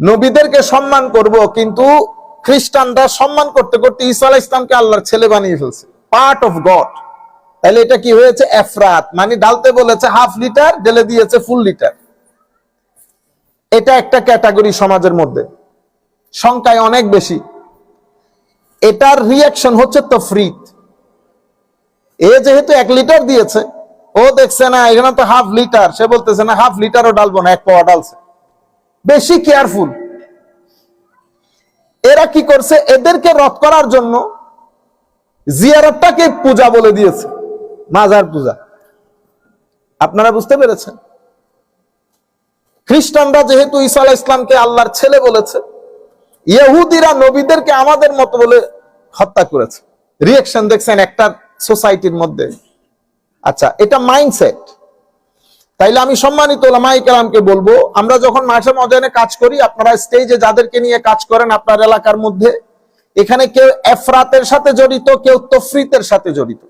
নবীদেরকে সম্মান করব, কিন্তু খ্রিস্টানরা সম্মান করতে করতে ঈসা আলাইহিস সালামকে আল্লাহর ছেলে বানিয়ে ফেলছে, পার্ট অফ গড। তাহলে এটা কি হয়েছে? এফরাত, মানে ঢালতে বলেছে হাফ লিটার, ঢেলে দিয়েছে ফুল লিটার। এটা একটা ক্যাটাগরি সমাজের মধ্যে, সংখ্যায় অনেক বেশি। এটার রিয়াকশন হচ্ছে তফরিত। এ যেহেতু 1 লিটার দিয়েছে, ও দেখছে না এখানে তো হাফ লিটার, সে বলতেছে না হাফ লিটারও ডালবো না, 1 পাওয়া ডালছে। বেশি কেয়ারফুল। এরা কি করছে? এদেরকে রদ করার জন্য জিয়ারতটাকে পূজা বলে দিয়েছে, মাজার পূজা। আপনারা বুঝতে পেরেছেন? খ্রিস্টানরা যেহেতু ঈসা আলাইহিস সালামকে আল্লাহর ছেলে বলেছে, ইহুদিরা নবীদেরকে আমাদের মতো বলে হত্যা করেছে। রিঅ্যাকশন দেখছেন একটা সোসাইটির মধ্যে। আচ্ছা, এটা মাইন্ডসেট। তাইলে আমি সম্মানিত উলামায়ে কেরামকে বলবো, আমরা যখন মাঠে ময়দানে কাজ করি, আপনারা স্টেজে যাদেরকে নিয়ে কাজ করেন আপনার এলাকার মধ্যে, এখানে কেউ এফরাতের সাথে জড়িত, কেউ তফরিতের সাথে জড়িত।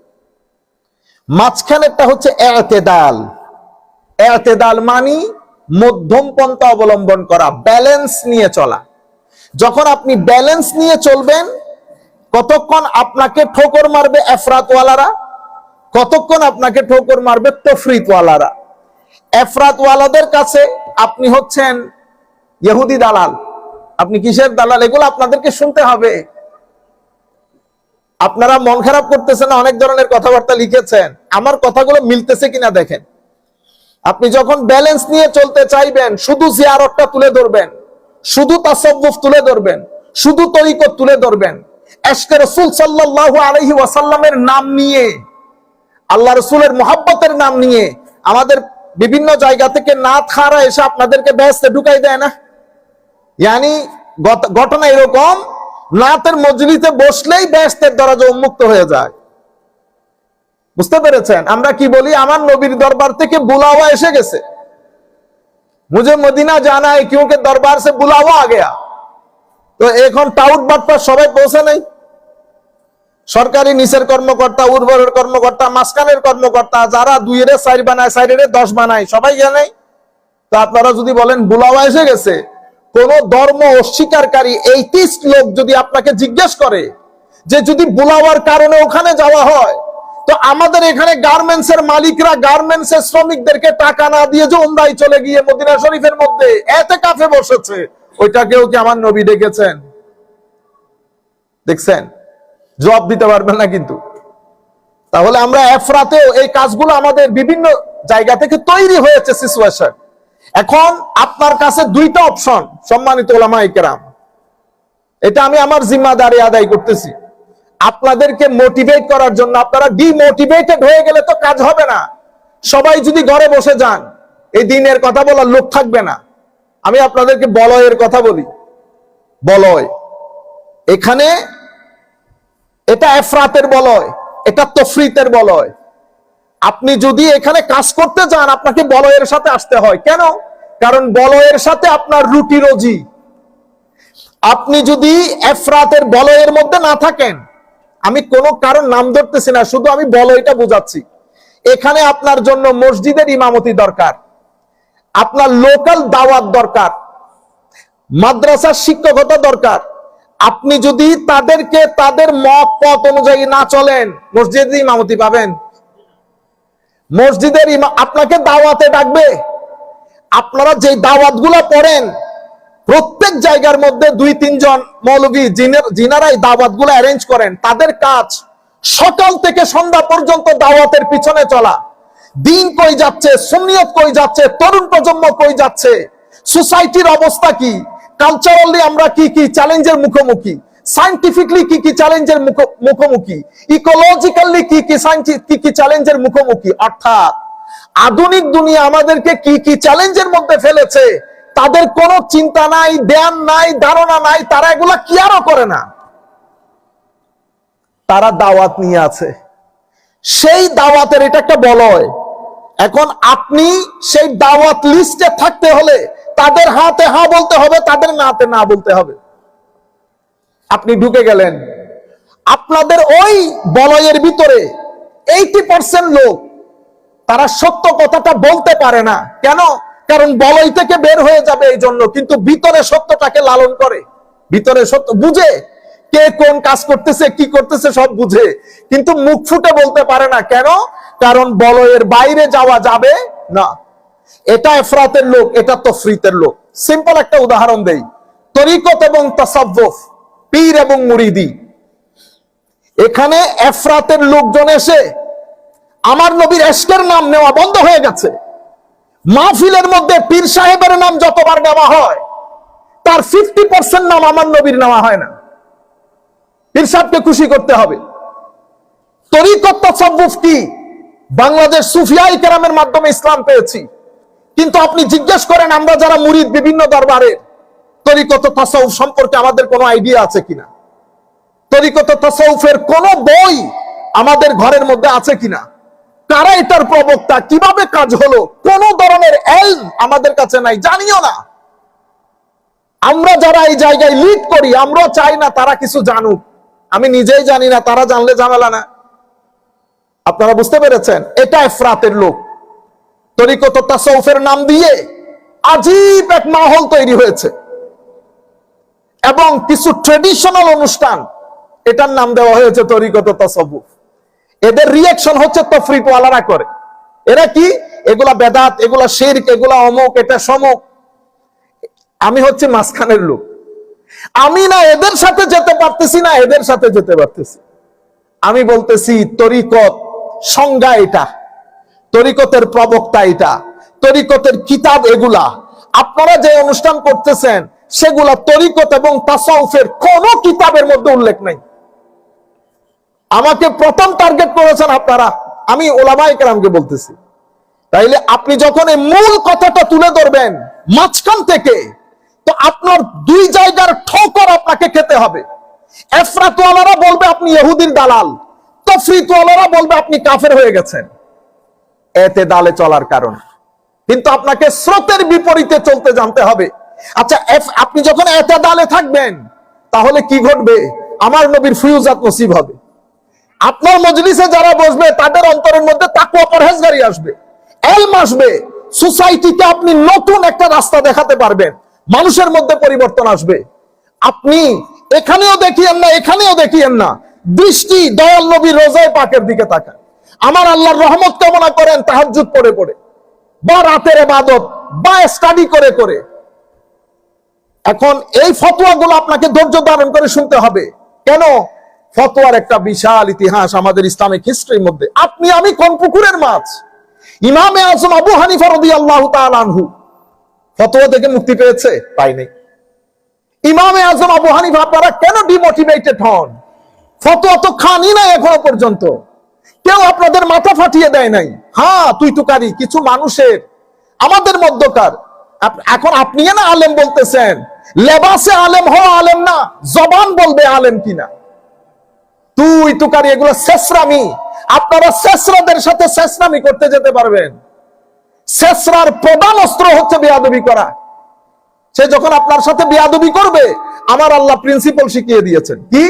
মাঝখানেরটা হচ্ছে এতেদাল। এতেদাল মানে মধ্যম পন্থা অবলম্বন করা, ব্যালেন্স নিয়ে চলা। যখন আপনি ব্যালেন্স নিয়ে চলবেন, কতক্ষণ আপনাকে ঠোকর মারবে এফরাতওয়ালারা, কতক্ষণ আপনাকে ঠোকর মারবে তফরিতওয়ালারা। এফরাতওয়ালাদের কাছে আপনি হচ্ছেন ইহুদি দালাল। আপনি কিসের দালাল? এগুলো আপনাদেরকে শুনতে হবে। আপনারা মন খারাপ করতেছেন, অনেক ধরনের কথাবার্তা লিখেছেন, আমার কথাগুলো মিলতেছে কিনা দেখেন। আপনি যখন ব্যালেন্স নিয়ে চলতে চাইবেন, শুধু জিয়ারতটা তুলে ধরবেন, শুধু তাসাব্বুফ তুলে ধরবেন, শুধু তরিকত তুলে ধরবেন, ইশকে রাসূল সাল্লাল্লাহু আলাইহি ওয়াসাল্লামের নাম নিয়ে, আল্লাহ রাসূলের মুহাব্বতের নাম নিয়ে আমাদের বিভিন্ন জায়গা থেকে নাত খারা এসে আপনাদেরকে বেহেশতে ঢুকাই দেয় না? ইয়ানি ঘটনা এরকম, নাতের মজলিসে বসলেই বেহেশতের দরজা উন্মুক্ত হয়ে যায়। বুঝতে পেরেছেন? আমরা কি বলি? আমার নবীর দরবার থেকে বুলাওয়া এসে গেছে, মুঝে মদিনা জানা है क्योंकि दरबार से बुलावा आ गया। তো এখন টাউট বাটপার সবাই পৌঁছে নাই। সরকারি নিচের কর্মকর্তা, উর্বরের কর্মকর্তা, মাঝখানের কর্মকর্তা, যারা 2 এর 4 বানায়, 4 এর 10 বানায়, সবাই জানে। তো আপনারা যদি বলেন বুলাওয়া এসে গেছে, কোন ধর্ম অস্বীকারী এইটিস্ট লোক যদি আপনাকে জিজ্ঞেস করে যে যদি বুলাওয়ার কারণে ওখানে যাওয়া হয়, তো আমাদের এখানে গার্মেন্টস এর মালিকরা গার্মেন্টস এর শ্রমিকদেরকে টাকা না দিয়ে যে উমরায় চলে গিয়ে মদিনা শরীফের মধ্যে ইতিকাফে বসেছে, ওইটাকেও কি আমার নবী দেখেছেন? দেখছেন? জবাব দিতে পারবেন না কিন্তু। তাহলে আমরা এফরাতেও এই কাজগুলো আমাদের বিভিন্ন জায়গা থেকে তৈরি হয়েছে সিচুয়েশন। এখন আপনার কাছে 2টা অপশন, সম্মানিত উলামায়ে কেরাম, এটা আমি আমার জিম্মাদারি আদায় করতেছি আপনাদেরকে মোটিভেট করার জন্য। আপনারা ডিমোটিভেটেড হয়ে গেলে তো কাজ হবে না। সবাই যদি ঘরে বসে যান, এই দিনের কথা বলার লোক থাকবে না। আমি আপনাদেরকে বলয়ের কথা বলি। বলয় এখানে, এটা এফরাতের বলয়, এটা তফরিতের বলয়। আপনি যদি এখানে কাজ করতে যান, আপনাকে বলয়ের সাথে আসতে হয়। কেন? কারণ বলয়ের সাথে আপনার রুটি রুজি। আপনি যদি এফরাতের বলয়ের মধ্যে না থাকেন, আমি কোনো কারণ নাম ধরতেছি না, শুধু আমি বলয়টা বোঝাচ্ছি। এখানে আপনার জন্য মসজিদের ইমামতি দরকার, আপনার লোকাল দাওয়াত দরকার, মাদ্রাসার শিক্ষকতা দরকার। আপনি যদি তাদেরকে তাদের মত পথ অনুযায়ী না চলেন, মসজিদে ইমামতি পাবেন? মসজিদের আপনাকে দাওয়াতে ডাকবে। আপনারা যে দাওয়াতগুলো পড়েন, প্রত্যেক জায়গার মধ্যে 2-3 জন মৌলভী যিনারা এই দাওয়াতগুলো অ্যারেঞ্জ করেন, তাদের কাজ সকাল থেকে সন্ধ্যা পর্যন্ত দাওয়াতের পিছনে চলা। দিন কই যাচ্ছে, সুন্নিয়ত কই যাচ্ছে, তরুণ প্রজন্ম কই যাচ্ছে, সোসাইটির অবস্থা কি, কালচারালি আমরা কি কি চ্যালেঞ্জের মুখোমুখি, সায়েন্টিফিকলি কি কি চ্যালেঞ্জের মুখোমুখি, ইকোলজিক্যালি কি কি চ্যালেঞ্জের মুখোমুখি। অর্থাৎ আধুনিক দুনিয়া আমাদেরকে কি কি চ্যালেঞ্জের মধ্যে ফেলেছে, তাদের কোনো চিন্তা নাই, জ্ঞান নাই, ধারণা নাই। তারা এগুলা কেয়ারও করে না। তারা দাওয়াত নিয়ে আছে, সেই দাওয়াতের এটা একটা বলয়। এখন আপনি সেই দাওয়াত লিস্টে থাকতে হলে তাদের হাতে হা বলতে হবে, তাদের নাতে না বলতে হবে। আপনি ঢুকে গেলেন, আপনাদের ওই বলয়ের ভিতরে 80% লোক তারা সত্য কথাটা বলতে পারে না। কেন? কারণ বলয় থেকে বের হয়ে যাবে এই জন্য, কিন্তু ভিতরে সত্যটাকে লালন করে, ভিতরে সত্য বুঝে, কে কোন কাজ করতেছে কি করতেছে সব বুঝে, কিন্তু মুখ ফুটে বলতে পারে না। কেন? কারণ বলয়ের বাইরে যাওয়া যাবে না। এটা এফরাতের লোক, এটা তফরিতের লোক। সিম্পল একটা উদাহরণ দেই, তরিকত এবং তাসাব্বুফ, পীর এবং মুরিদি। এখানে এফরাতের লোকজন এসে আমার নবীর ইশকের নাম নেওয়া বন্ধ হয়ে গেছে। মাহফিলের মধ্যে পীর সাহেবের নাম যতবার নেওয়া হয় তার 50% নাম আমার নবীর নেওয়া হয় না। পীর সাহেবকে খুশি করতে হবে। তরিকত তাসাব্বুফ কি? বাংলাদেশ সুফিয়ায়ে কেরামের মাধ্যমে ইসলাম পেয়েছি, কিন্তু আপনি জিজ্ঞেস করেন আমরা যারা মুরিদ বিভিন্ন দরবারের, তরিকত তাসাউফ সম্পর্কে আমাদের কোনো আইডিয়া আছে কিনা? তরিকত তাসাউফের কোন বই আমাদের ঘরের মধ্যে আছে কিনা? কারা এটার প্রবক্তা, কিভাবে কাজ হলো, কোন ধরনের ইলম আমাদের কাছে নাই, জানিও না। আমরা যারা এই জায়গায় লিড করি আমরা চাই না তারা কিছু জানুক। আমি নিজেই জানি না, তারা জানলে ঝামেলা না। আপনারা বুঝতে পেরেছেন? এটা ইফরাতের লোক। তরিকত তাসাউফের নাম দিয়ে আজীব এক মাহল তৈরি হয়েছে, এবং কিছু ট্রেডিশনাল অনুষ্ঠান এটার নাম দেওয়া হয়েছে তরিকত তাসাউফ। এদের রিঅ্যাকশন হচ্ছে তফরিত ওয়ালারা করে। এরা কি? এগুলা বেদাত, এগুলা শিরক, এগুলা অমুক, এটা সমুক। আমি হচ্ছে মাঝখানের লোক। আমি না এদের সাথে যেতে পারতেছি না এদের সাথে যেতে পারতেছি। আমি বলতেছি তরিকত সংজ্ঞা এটা, তরিকতের প্রবক্তা এটা, তরিকতের কিতাব এগুলা। আপনারা যে অনুষ্ঠান করতেছেন সেগুলা তরিকত এবং তাসাউফের কোন কিতাবের মধ্যে উল্লেখ নাই। আমাকে প্রথম টার্গেট করেছেন আপনারা, আমি উলামায়ে কেরামকে বলতেছি। তাইলে আপনি যখন এই মূল কথাটা তুলে ধরবেন মাঝখান থেকে, তো আপনার দুই জায়গার ঠোকর আপনাকে খেতে হবে। এফরাতওয়ালারা বলবে আপনি ইহুদির দালাল, তফরিতওয়ালারা বলবে আপনি কাফের হয়ে গেছেন। এতেদালে চলার কারণ, কিন্তু আপনাকে স্রোতের বিপরীতে চলতে জানতে হবে। আচ্ছা, আপনি যখন এতেদালে থাকবেন তাহলে কি ঘটবে? আমার নবীর ফিউজাত নসিব হবে। আপনার মজলিসে যারা বসবে তাদের অন্তরের মধ্যে তাকওয়া পরহেজগারি আসবে, ইলম আসবে। সোসাইটিতে আপনি নতুন একটা রাস্তা দেখাতে পারবেন, মানুষের মধ্যে পরিবর্তন আসবে। আপনি এখানেও দেখিয়েন না এখানেও দেখিয়েন না, দৃষ্টি দয়াল নবীর রোজায়ে পাকের দিকে তাকান। আমার আল্লাহর রহমত কামনা করেন তাহাজ্জুদ পড়ে পড়ে, বা রাতের ইবাদত, বা স্টাডি করে করে। এখন এই ফতোয়াগুলো আপনাকে ধৈর্য ধারণ করে শুনতে হবে। কেন? ফতোয়ার একটা বিশাল ইতিহাস আমাদের ইসলামিক হিস্ট্রির মধ্যে। আপনি আমি কোন পুকুরের মাছ? ইমামে আজম আবু হানিফা রাদিয়াল্লাহু তাআলা আনহু ফতোয়া থেকে মুক্তি পেয়েছে? পায়নি। ইমামে আজম আবু হানিফা, আপনারা কেন ডিমোটিভেটেড হন? ফতোয়া তো খানি নাই এখনো পর্যন্ত, কেউ আপনাদের মাথা ফাটিয়ে দেয় নাই। হ্যাঁ, তুই তুকারি কিছু মানুষের আমাদের মধ্যকার। এখন আপনি না আলেম বলতেছেন, লেবাসে আলেম হওয়া আলেম না, জবান বলবে আলেম কিনা। তুই তুকারি এগুলো শেষরামি। আপনারা শেষরাদের সাথে শেষরামি করতে যেতে পারবেন? শেষরার প্রধান অস্ত্র হচ্ছে বেয়াদবি করা। সে যখন আপনার সাথে বেয়াদবি করবে, আমার আল্লাহ প্রিন্সিপাল শিখিয়ে দিয়েছেন কি?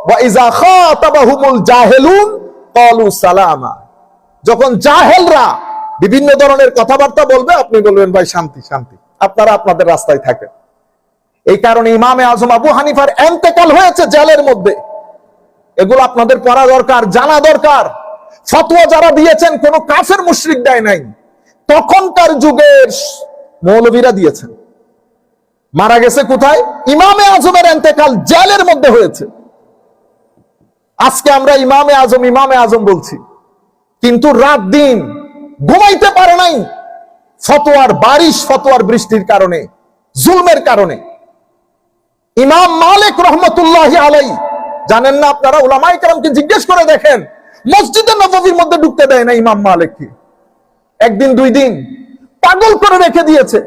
ওয়াইজা খাতাবাহুমুল জাহেলুন ক্বালু সালামা। যখন জাহেলরা বিভিন্ন ধরনের কথাবার্তা বলবে, আপনি বলবেন ভাই শান্তি শান্তি, আপনারা আপনাদের রাস্তায় থাকেন। এই কারণে ইমামে আজম আবু হানিফার ইন্তেকাল হয়েছে জেলের মধ্যে। এগুলো আপনাদের পড়া দরকার, জানা দরকার। ফতোয়া যারা দিয়েছেন কোন কাফের মুশরিক দেয় নাই, তখনকার যুগের মৌলবীরা দিয়েছেন। মারা গেছে কোথায়? ইমামে আজমের ইন্তেকাল জেলের মধ্যে হয়েছে। আজকে আমরা ইমামে আজম বলছি, কিন্তু রাত দিন ঘুমাইতে পারে নাই ফতোয়ার বারিশ, ফতোয়ার বৃষ্টির কারণে, জুলমের কারণে। ইমাম মালিক রহমতুল্লাহি আলাইহি, জানেন না আপনারা? উলামায়ে কেরামকে জিজ্ঞেস করে দেখেন, মসজিদে নববীর মধ্যে ঢুকতে দেয় না ইমাম মালিককে। একদিন দুই দিন পাগল করে রেখে দিয়েছে।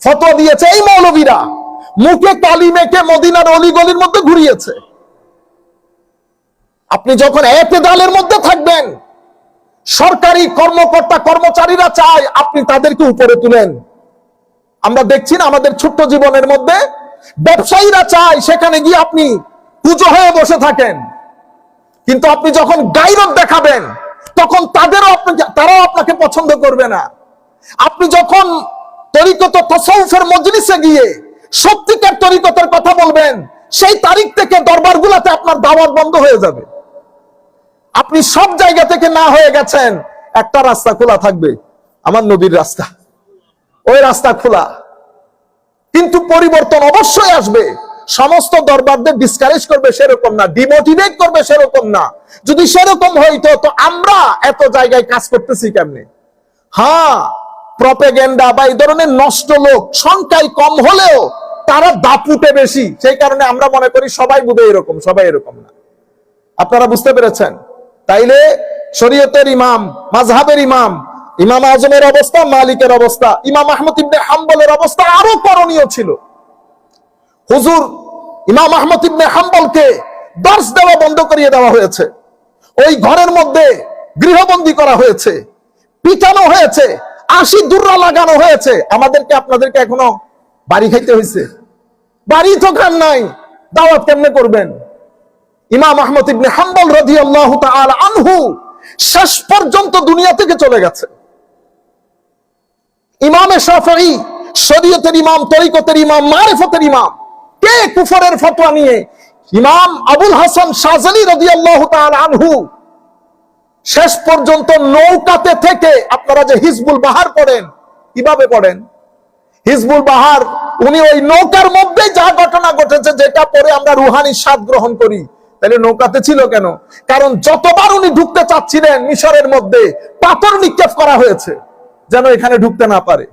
ফতোয়া দিয়েছে এই মৌলবীরা, মুখে কালি মেখে মদিনার অলিগলির মধ্যে ঘুরিয়েছে। আপনি যখন এতেদালের মধ্যে থাকবেন, সরকারি কর্মকর্তা কর্মচারীরা চায় আপনি তাদেরকে উপরে তুলেন। আমরা দেখছি না আমাদের ছোট্ট জীবনের মধ্যে, ব্যবসায়ীরা চায় সেখানে গিয়ে আপনি পুজো হয়ে বসে থাকেন। কিন্তু আপনি যখন গায়রত দেখাবেন, তখন তারাও আপনাকে পছন্দ করবে না। আপনি যখন তরিকত তাসাউফের মজলিসে গিয়ে সত্যিকার তরিকতের কথা বলবেন, সেই তারিখ থেকে দরবারগুলোতে আপনার দাওয়াত বন্ধ হয়ে যাবে। আপনি সব জায়গা থেকে না হয়ে গেছেন, একটা রাস্তা খোলা থাকবে, আমার নবীর রাস্তা, ওই রাস্তা খোলা। কিন্তু পরিবর্তন অবশ্যই আসবে। সমস্ত দরবারদের ডিসকারেজ করবে সেরকম না, ডিমোটিভেট করবে সেরকম না। যদি সেরকম হইতো তো আমরা এত জায়গায় কাজ করতেছি কেমনে? হ্যাঁ, প্রপেগেন্ডা বা এই ধরনের নষ্ট লোক সংখ্যায় কম হলেও তারা দাপুটে বেশি, সেই কারণে আমরা মনে করি সবাই বুঝে এরকম, সবাই এরকম না। আপনারা বুঝতে পেরেছেন? তাইলে শরীয়তের ইমাম, মাযহাবের ইমাম, ইমাম আজমের অবস্থা, মালিকের অবস্থা, ইমাম আহমদ ইবনে হাম্বলের অবস্থা আরো করণীয় ছিল। হুজুর ইমাম আহমদ ইবনে হাম্বলকে দর্স দেওয়া বন্ধ করিয়ে দেওয়া হয়েছে, ওই ঘরের মধ্যে গৃহবন্দী করা হয়েছে, পিটানো হয়েছে, ৮০ দুর্রা লাগানো হয়েছে। আমাদেরকে আপনাদেরকে এখনো বাড়ি খাইতে হয়েছে, বাড়ি তো খান নাই, দাওয়াত কেমনে করবেন? ইমাম আহমদ ইবনে হাম্বল রাদিয়াল্লাহু তাআলা আনহু শেষ পর্যন্ত দুনিয়া থেকে চলে গেছে। ইমামে শাফিঈ, শরীয়তের ইমাম, তরিকতের ইমাম, মারিফতের ইমাম, কে কুফরের ফতোয়া নিয়ে ইমাম আবুল হাসান শাযলি রাদিয়াল্লাহু তাআলা আনহু শেষ পর্যন্ত নৌকাতে থেকে, আপনারা যে হিজবুল বাহার পড়েন, কিভাবে পড়েন হিজবুল বাহার, উনি ওই নৌকার মধ্যে যা ঘটনা ঘটেছে যেটা পরে আমরা রুহানি স্বাদ গ্রহণ করি, তাহলে নৌকাতে ছিল কেন? কারণ যতবার উনি ঢুকতে চাচ্ছিলেন মিশরের মধ্যে পাথর নিক্ষেপ করা হয়েছে যেন এখানে ঢুকতে না পারে।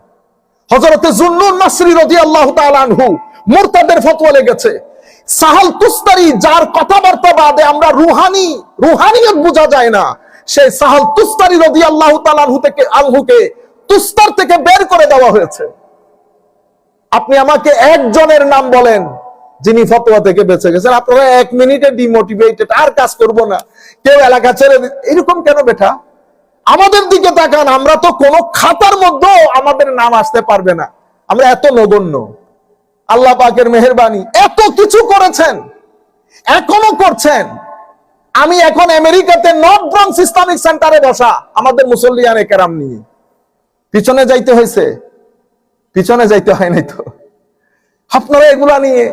হযরতে যুন্নুন নাসরি রাদিয়াল্লাহু তাআলা আনহু মুরতাদের ফতোয়া লেগেছে। সাহাল তুস্তারি, যার কথাবার্তা বাদে আমরা রুহানিয়ত বোঝা যায় না, সেই সাহাল তুস্তারি রাদিয়াল্লাহু তাআলা আনহুকে তুস্তার থেকে বের করে দেওয়া হয়েছে। আপনি আমাকে একজনের নাম বলেন যিনি ফতোয়া থেকে বেঁচে গেছেন। আপনারা 1 মিনিটে ডিমোটিভেটেড, আর কাজ করব না, কেউ এলাকা ছেড়ে, এরকম কেন বেটা? আমাদের দিকে তাকান, আমরা তো কোনো খাতার মধ্যেও আমাদের নাম আসতে পারবে না, আমরা এত নগণ্য। আল্লাহ পাকের মেহেরবানি, এত কিছু করেছেন, এখনো করছেন। আমি এখন আমেরিকাতে নর্থ ব্রঙ্কস ইসলামিক সেন্টারে বসা আমাদের মুসল্লিয়ানে কেরাম নিয়ে, পিছনে যাইতে হয়েছে, পিছনে যাইতে হয় নাই তো। আপনারা এগুলা নিয়ে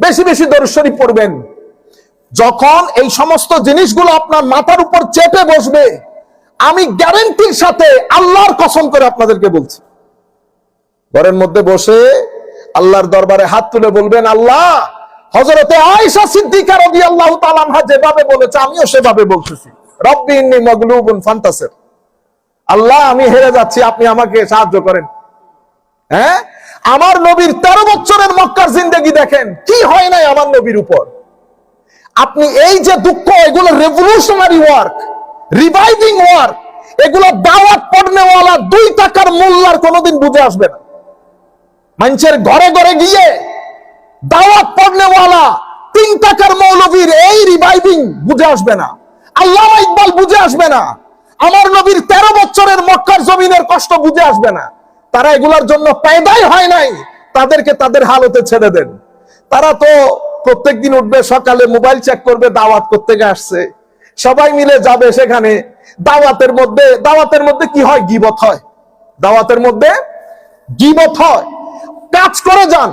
বেশি বেশি দরুদ শরীফ পড়বেন। যখন এই সমস্ত জিনিসগুলো আপনার মাথার উপর চেপে বসবে, আমি গ্যারান্টির সাথে আল্লাহর কসম করে আপনাদেরকে বলছি, ঘরের মধ্যে বসে আল্লাহর দরবারে হাত তুলে বলবেন, আল্লাহ, হযরতে আয়েশা সিদ্দিকা রাদিয়াল্লাহু তাআলা আনহা যেভাবে বলেছে আমিও সেভাবে বলতেছি, রব্বি ইন্নী মাগলুবুন ফান্তাসির, আল্লাহ আমি হেরে যাচ্ছি, আপনি আমাকে সাহায্য করেন। হ্যাঁ, আমার নবীর 13 বছরের মক্কার জিন্দেগি দেখেন, কি হয় নাই আমার নবীর উপর। আপনি এই যে দুঃখ, এগুলো রেভলিউশনারি ওয়ার্ক, রিভাইভিং ওয়ার্ক, এগুলো দাওয়াত পড়নেওয়ালা 2 টাকার মোল্লার কোনোদিন বুঝে আসবে না। মানুষের ঘরে ঘরে গিয়ে দাওয়াত পড়নেওয়ালা 3 টাকার মৌলবীর এই রিভাইভিং বুঝে আসবে না, আল্লামা ইকবাল বুঝে আসবে না, আমার নবীর 13 বছরের মক্কার জমিনের কষ্ট বুঝে আসবে না। তারা এগুলার জন্য পয়দাই হয় নাই, তাদেরকে তাদের হালতে ছেড়ে দেন। তারা তো প্রত্যেকদিন উঠবে সকালে, মোবাইল চেক করবে, দাওয়াত করতে আসছে, সবাই মিলে যাবে সেখানে। দাওয়াতের মধ্যে কি হয়? গীবত হয়। দাওয়াতের মধ্যে গীবত হয়। কাজ করে যান,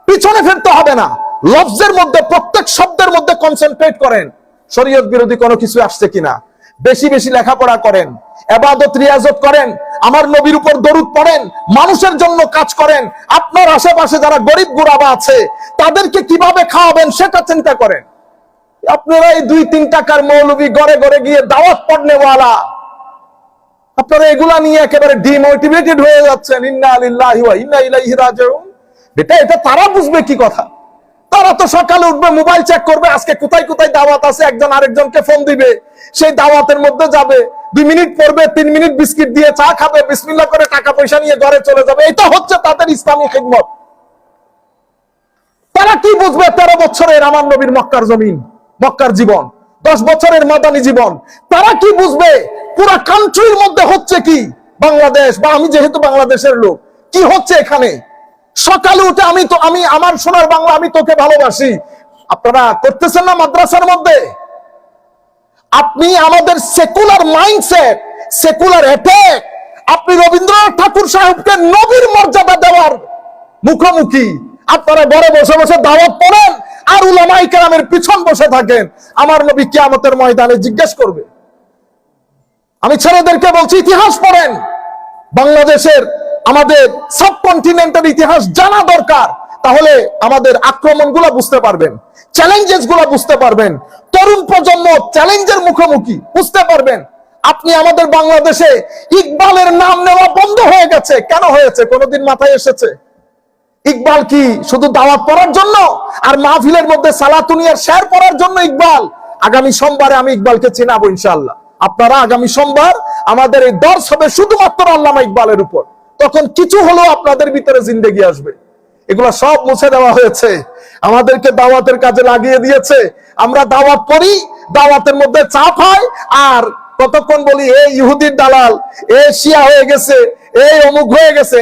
পিছনে ফিরতে হবে না। লফজের মধ্যে, প্রত্যেক শব্দের মধ্যে কনসেন্ট্রেট করেন, শরীয়ত বিরোধী কোনো কিছু আসছে কিনা। বেশি বেশি লেখাপড়া করেন, ইবাদত রিয়াজত করেন, আমার নবীর উপর দরুদ পড়েন, মানুষের জন্য কাজ করেন। আপনার আশেপাশে যারা গরিব গুরাবা আছে তাদেরকে কিভাবে খাওয়াবেন সেটা চিন্তা করেন। আপনারা এই 2-3 টাকার মৌলবী ঘরে ঘরে গিয়ে দাওয়াত পড়নেওয়ালা, আপনারা এগুলা নিয়ে একেবারে ডিমোটিভেটেড হয়ে যাচ্ছেন। ইন্না লিল্লাহি ওয়া ইন্না ইলাইহি রাজিউন। এটা তারা বুঝবে কি কথা? তারা তো সকালে উঠবে, মোবাইল চেক করবে, আজকে কোথায় কোথায় দাওয়াত আছে, একজন আরেকজনকে ফোন দিবে, সেই দাওয়াতের মধ্যে যাবে, 2 মিনিট পড়বে, 3 মিনিট বিস্কিট দিয়ে চা খাবে, বিসমিল্লাহ করে টাকা পয়সা নিয়ে ঘরে চলে যাবে। এটা হচ্ছে তাদের ইসলামী খিদমত। তারা কি বুঝবে 13 বছরের আমার নবীর মক্কার জমিন, মক্কার জীবন, 10 বছরের মাদানী জীবন? তারা কি বুঝবে পুরা কান্ট্রির মধ্যে হচ্ছে কি? বাংলাদেশ, বা আমি যেহেতু বাংলাদেশের লোক, কি হচ্ছে এখানে? সকালে উঠে আমি আমার সোনার বাংলা, আমি তোকে ভালোবাসি, আপনারা করতেছেন না মাদ্রাসার মধ্যে? আপনি আমাদের সেকুলার মাইন্ডসেট, সেকুলার অ্যাটাক, আপনি রবীন্দ্রনাথ ঠাকুর সাহেবকে নবীর মর্যাদা দেওয়ার মুখোমুখি আপনারা ঘরে বসে বসে দাওয়াত পড়েন আর উলামায়ে কেরামের পিছন বসে থাকেন। আমার নবী কিয়ামতের ময়দানে জিজ্ঞেস করবে। আমি ছেলেদেরকে বলছি, ইতিহাস পড়েন। বাংলাদেশের, আমাদের সাবকন্টিনেন্টের ইতিহাস জানা দরকার। তাহলে আমাদের আক্রমণগুলো বুঝতে পারবেন, চ্যালেঞ্জেস গুলো বুঝতে পারবেন, তরুণ প্রজন্ম চ্যালেঞ্জের মুখোমুখি বুঝতে পারবেন। আপনি আমাদের বাংলাদেশে ইকবালের নাম নেওয়া বন্ধ হয়ে গেছে। কেন হয়েছে? কোনদিন মাথায় এসেছে? ইকবাল কি শুধু দাওয়াত পড়ার জন্য আর মাহফিলের মধ্যে সালাতুনিয়ার শের পড়ার জন্য ইকবাল? আগামী সোমবারে আমি ইকবালকে চিনাবো ইনশাআল্লাহ। আপনারা আগামী সোমবার আমাদের এই দর্শ হবে শুধুমাত্র আল্লামা ইকবালের উপর। তখন কিছু হলেও আপনাদের ভিতরে জিন্দেগি আসবে। এগুলো সব মুছে দেওয়া হয়েছে, আমাদেরকে দাওয়াতের কাজে লাগিয়ে দিয়েছে। আমরা দাওয়াত করি, দাওয়াতের মধ্যে চাপ হয়, আর কতক্ষণ বলি এই ইহুদির দালাল, এ শিয়া হয়ে গেছে, এই অমুক হয়ে গেছে।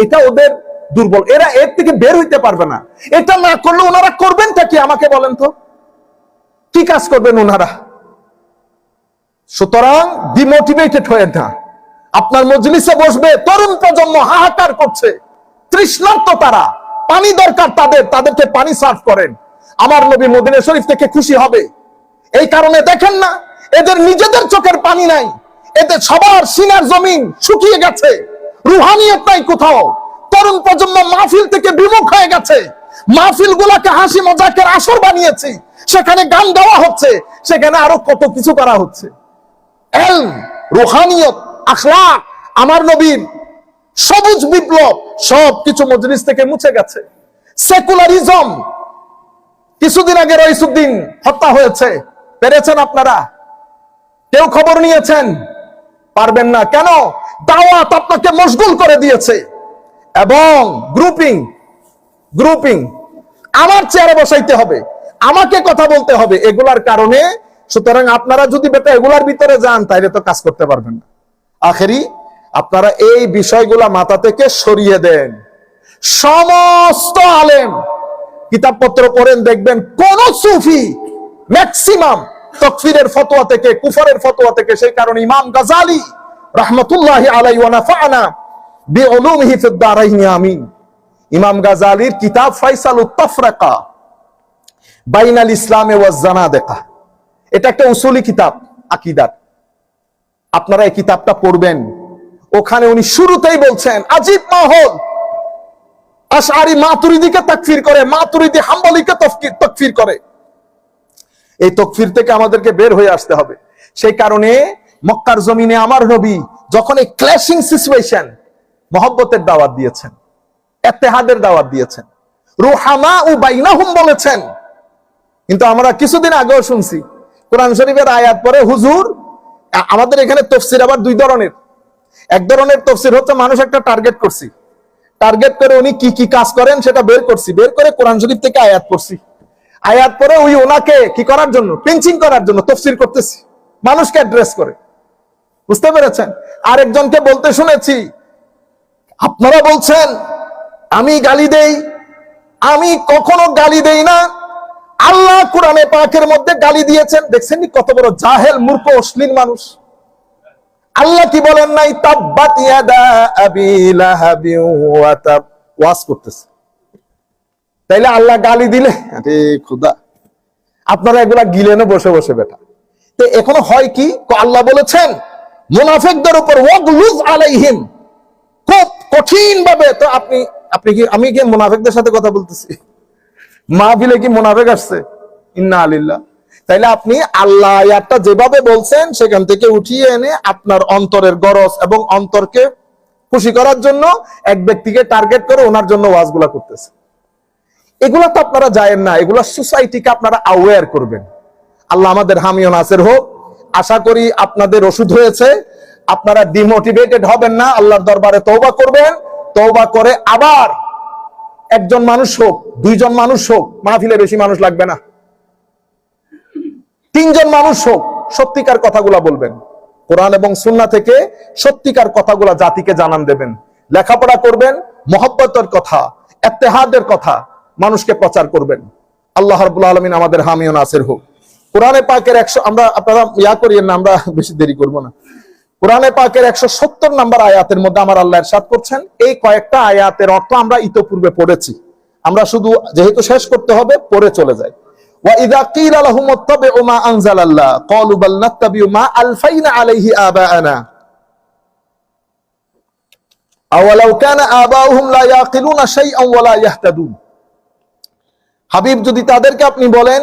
এটা ওদের দুর্বল, এরা এর থেকে বের হইতে পারবে না। এটা না করলে ওনারা করবেনটা কি আমাকে বলেন তো? কি কাজ করবেন ওনারা? সুতরাং ডিমোটিভেটেড হয়ে না। আপনার মজলিসে বসবে তরুণ প্রজন্ম, হাহাকার করছে, তৃষ্ণার্ত, তারা পানি দরকার তাদেরকে পানি সার্ভ করেন। আমার নবী মদিনা শরীফ থেকে খুশি হবে। এই কারণে দেখেন না, এদের নিজেদের চোখের পানি নাই, এদের সবার সিনার জমিন শুকিয়ে গেছে, রুহানিয়ত নাই কোথাও। তরুণ প্রজন্ম মাহফিল থেকে বিমুখ হয়ে গেছে। মাহফিল গুলাকে হাসি মজাকের আসর বানিয়েছি, সেখানে গান গাওয়া হচ্ছে, সেখানে আরো কত কিছু করা হচ্ছে। ইলম, রুহানিয়ত, আখলাক, আমার নবীর সবুজ বিপ্লব সবকিছু মজলিস থেকে মুছে গেছে। সেকুলারিজম, কিছুদিন আগে রইসুদ্দিন হত্যা হয়েছে, পেরেছেন আপনারা? কেউ খবর নিয়েছেন? পারবেন না। কেন? দাওয়াত আপনাকে মশগুল করে দিয়েছে। এবং গ্রুপিং আমার চেয়ারে বসাইতে হবে, আমাকে কথা বলতে হবে, এগুলার কারণে। সুতরাং আপনারা যদি বেটা এগুলার ভিতরে যান, তাইলে তো কাজ করতে পারবেন না। আখেরি আপনারা এই বিষয়গুলা মাথা থেকে সরিয়ে দেন। সমস্ত আলেম কিতাবপত্র পড়েন, দেখবেন কোন সুফি ম্যাক্সিমাম তাকফিরের ফতোয়া থেকে, কুফরের ফতোয়া থেকে। সেই কারণে ইমাম গাজালি রাহমাতুল্লাহি আলাইহি ওয়া নাফা'না বিউলুমিহি ফিদ দারাইন আমিন, ইমাম গাজালির কিতাব ফাইসালুত তাফরাকা বাইনাল ইসলামে ওয়াজ জানাদিকা, এটা একটা উসুলি কিতাব আকীদার। আপনারা এই কিতাবটা পড়বেন। ওখানে উনি শুরুতেই বলছেন, আজীব মাহল, আশআরি মাতুরিদিকে তাকফির করে, মাতুরিদি হাম্বলিকে তাকফির করে। এই তাকফির থেকে আমাদেরকে বের হয়ে আসতে হবে। সেই কারণে মক্কার জমিনে আমার নবী যখন এই ক্ল্যাশিং সিচুয়েশন, মহব্বতের দাওয়াত দিয়েছেন, ইত্তেহাদের দাওয়াত দিয়েছেন, রুহামা ও বাইনাহুম বলেছেন। কিন্তু আমরা কিছুদিন আগেও শুনছি কোরআন শরীফের আয়াত পরে হুজুর, আমাদের এখানে তাফসীর আবার দুই ধরনের। এক ধরনের তাফসীর হচ্ছে মানুষ একটা টার্গেট করছি, টার্গেট করে উনি কি কি কাজ করেন সেটা বের করছি, বের করে কোরআন শরীফ থেকে আয়াত পড়ছি, আয়াত পরে ওই ওনাকে কি করার জন্য, পিঞ্চিং করার জন্য তাফসীর করতেছি, মানুষকে অ্যাড্রেস করে। বুঝতে পেরেছেন? আরেকজনকে বলতে শুনেছি, আপনারা বলছেন আমি গালি দেই, আমি কখনো গালি দেই না। আল্লাহ কোরআনে পাকের মধ্যে গালি দিয়েছেন, দেখছেন কত বড় জাহেল, মূর্খ, অশ্লীল মানুষ। আল্লাহ কি বলেন নাই? তাব্বাত ইয়াদা আবি লাহাবি ওয়া তাব, ওয়াজ করতেছে। তাইলে আল্লাহ গালি দিলে, আরে খোদা, আপনারা এগুলা গিলেন বসে বসে বেটা। তো এখনো হয় কি, আল্লাহ বলেছেন মুনাফিকদের উপর ওয়াগলুজ আলাইহিম, খুব কঠিন ভাবে। তো আপনি কি, আমি কি মুনাফিকদের সাথে কথা বলতেছি? মাহফিলে কি মুনাফিক আসছে? ইন্না লিল্লাহ। তাইলে আপনি আল্লাহ আয়াতটা যেভাবে বলছেন সেখান থেকে উঠিয়ে এনে আপনার অন্তরের গরজ এবং অন্তরকে খুশি করার জন্য এক ব্যক্তিকে টার্গেট করে ওনার জন্য ওয়াজগুলা করতেছে। এগুলা তো আপনারা জানেন না, এগুলা সোসাইটিকে আপনারা অ্যাওয়্যার করবেন। আল্লাহ আমাদের হামি ও নাসির হোক। আশা করি আপনাদের ওষুধ হয়েছে, আপনারা ডিমোটিভেটেড হবেন না, আল্লাহর দরবারে তওবা করবেন। তওবা করে আবার একজন মানুষ হোক, দুইজন মানুষ হোক, মাহফিলে বেশি মানুষ লাগবে না, তিনজন মানুষ হোক, সত্যিকার কথাগুলা বলবেন। কোরআন এবং সুন্নাহ থেকে সত্যিকার কথাগুলা জাতিকে জানান দেবেন। লেখাপড়া করবেন, মহব্বতের কথা, ইত্তেহাদের কথা মানুষকে প্রচার করবেন। আল্লাহ রাব্বুল আলামিন আমাদের হামি ও নাসির হোক। কোরআনে পাকের 100, আমরা আপনারা ইয়া করিয়েন না, আমরা বেশি দেরি করব না। কোরআনে পাকের 170 নম্বর আয়াতের মধ্যে আমার আল্লাহ ইরশাদ করছেন, এই কয়েকটা আয়াতের অর্থ আমরা ইতোপূর্বে পড়েছি, আমরা শুধু যেহেতু শেষ করতে হবে পড়ে চলে যাই। ওয়া ইযা কিলা লাহুম ইত্তাবিউ মা আনজালাল্লাহ ক্বালু বাল নাত্তাবিউ মা আলফাইনা আলাইহি আবাআনা আওয়ালাউ কানা আবাউহুম লা ইয়াকিলুনা শাইআন ওয়া লা ইয়াহতাদুন। হাবিব, যদি তাদেরকে আপনি বলেন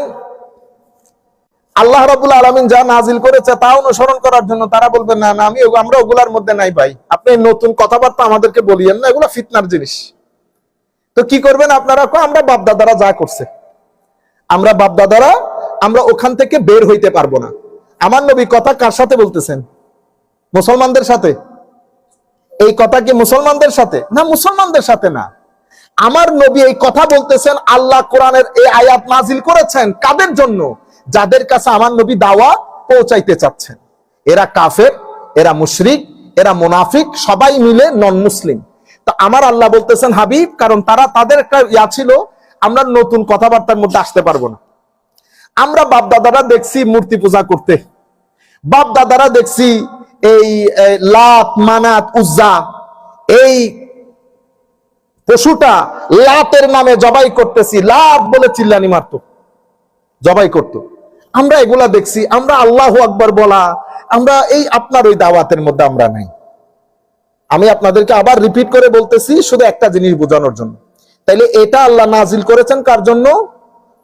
আল্লাহ রাব্বুল আলামিন যা নাজিল করেছে তা অনুসরণ করার জন্য, তারা বলবে না না আমরা ওগুলার মধ্যে নাই ভাই, আপনি নতুন কথাবার্তা আমাদেরকে বলিয়েন না, এগুলা ফিতনার জিনিস। তো কি করবেন আপনারা? আমরা বাপদাদারা যা করছে, আমরা বাপদাদারা আমরা ওখান থেকে বের হইতে পারবো না। আমার নবী কথা কার সাথে বলতেছেন? মুসলমানদের সাথে। এই কথা কি মুসলমানদের সাথে? না, মুসলমানদের সাথে না। আমার নবী এই কথা বলতেছেন, আল্লাহ কোরআনের এই আয়াত নাজিল করেছেন কাদের জন্য? যাদের কাছে আমার নবী দাওয়া পৌঁছাইতে চাচ্ছেন। এরা কাফের, এরা মুশরিক, এরা মুনাফিক, সবাই মিলে নন মুসলিম। তো আমার আল্লাহ বলতেছেন হাবিব, কারণ তাদের একটা ইয়া ছিল, আমরা নতুন কথাবার্তার মধ্যে আসতে পারবো না। আমরা বাপদাদারা দেখছি মূর্তি পূজা করতে, বাপদাদারা দেখছি এই লাত মানাত উজ্জা, এই পশুটা লাতের নামে জবাই করতেছি, লাত বলে চিল্লানি মারতো, জবাই করতো। আমরা এগুলা দেখছি, আমরা আল্লাহু আকবার বলা, আমরা এই আপনার ওই দাওয়াতের মধ্যে আমরা নাই। আমি আপনাদেরকে আবার রিপিট করে বলতেছি শুধু একটা জিনিস বোঝানোর জন্য। তাইলে এটা আল্লাহ নাজিল করেছেন কার জন্য?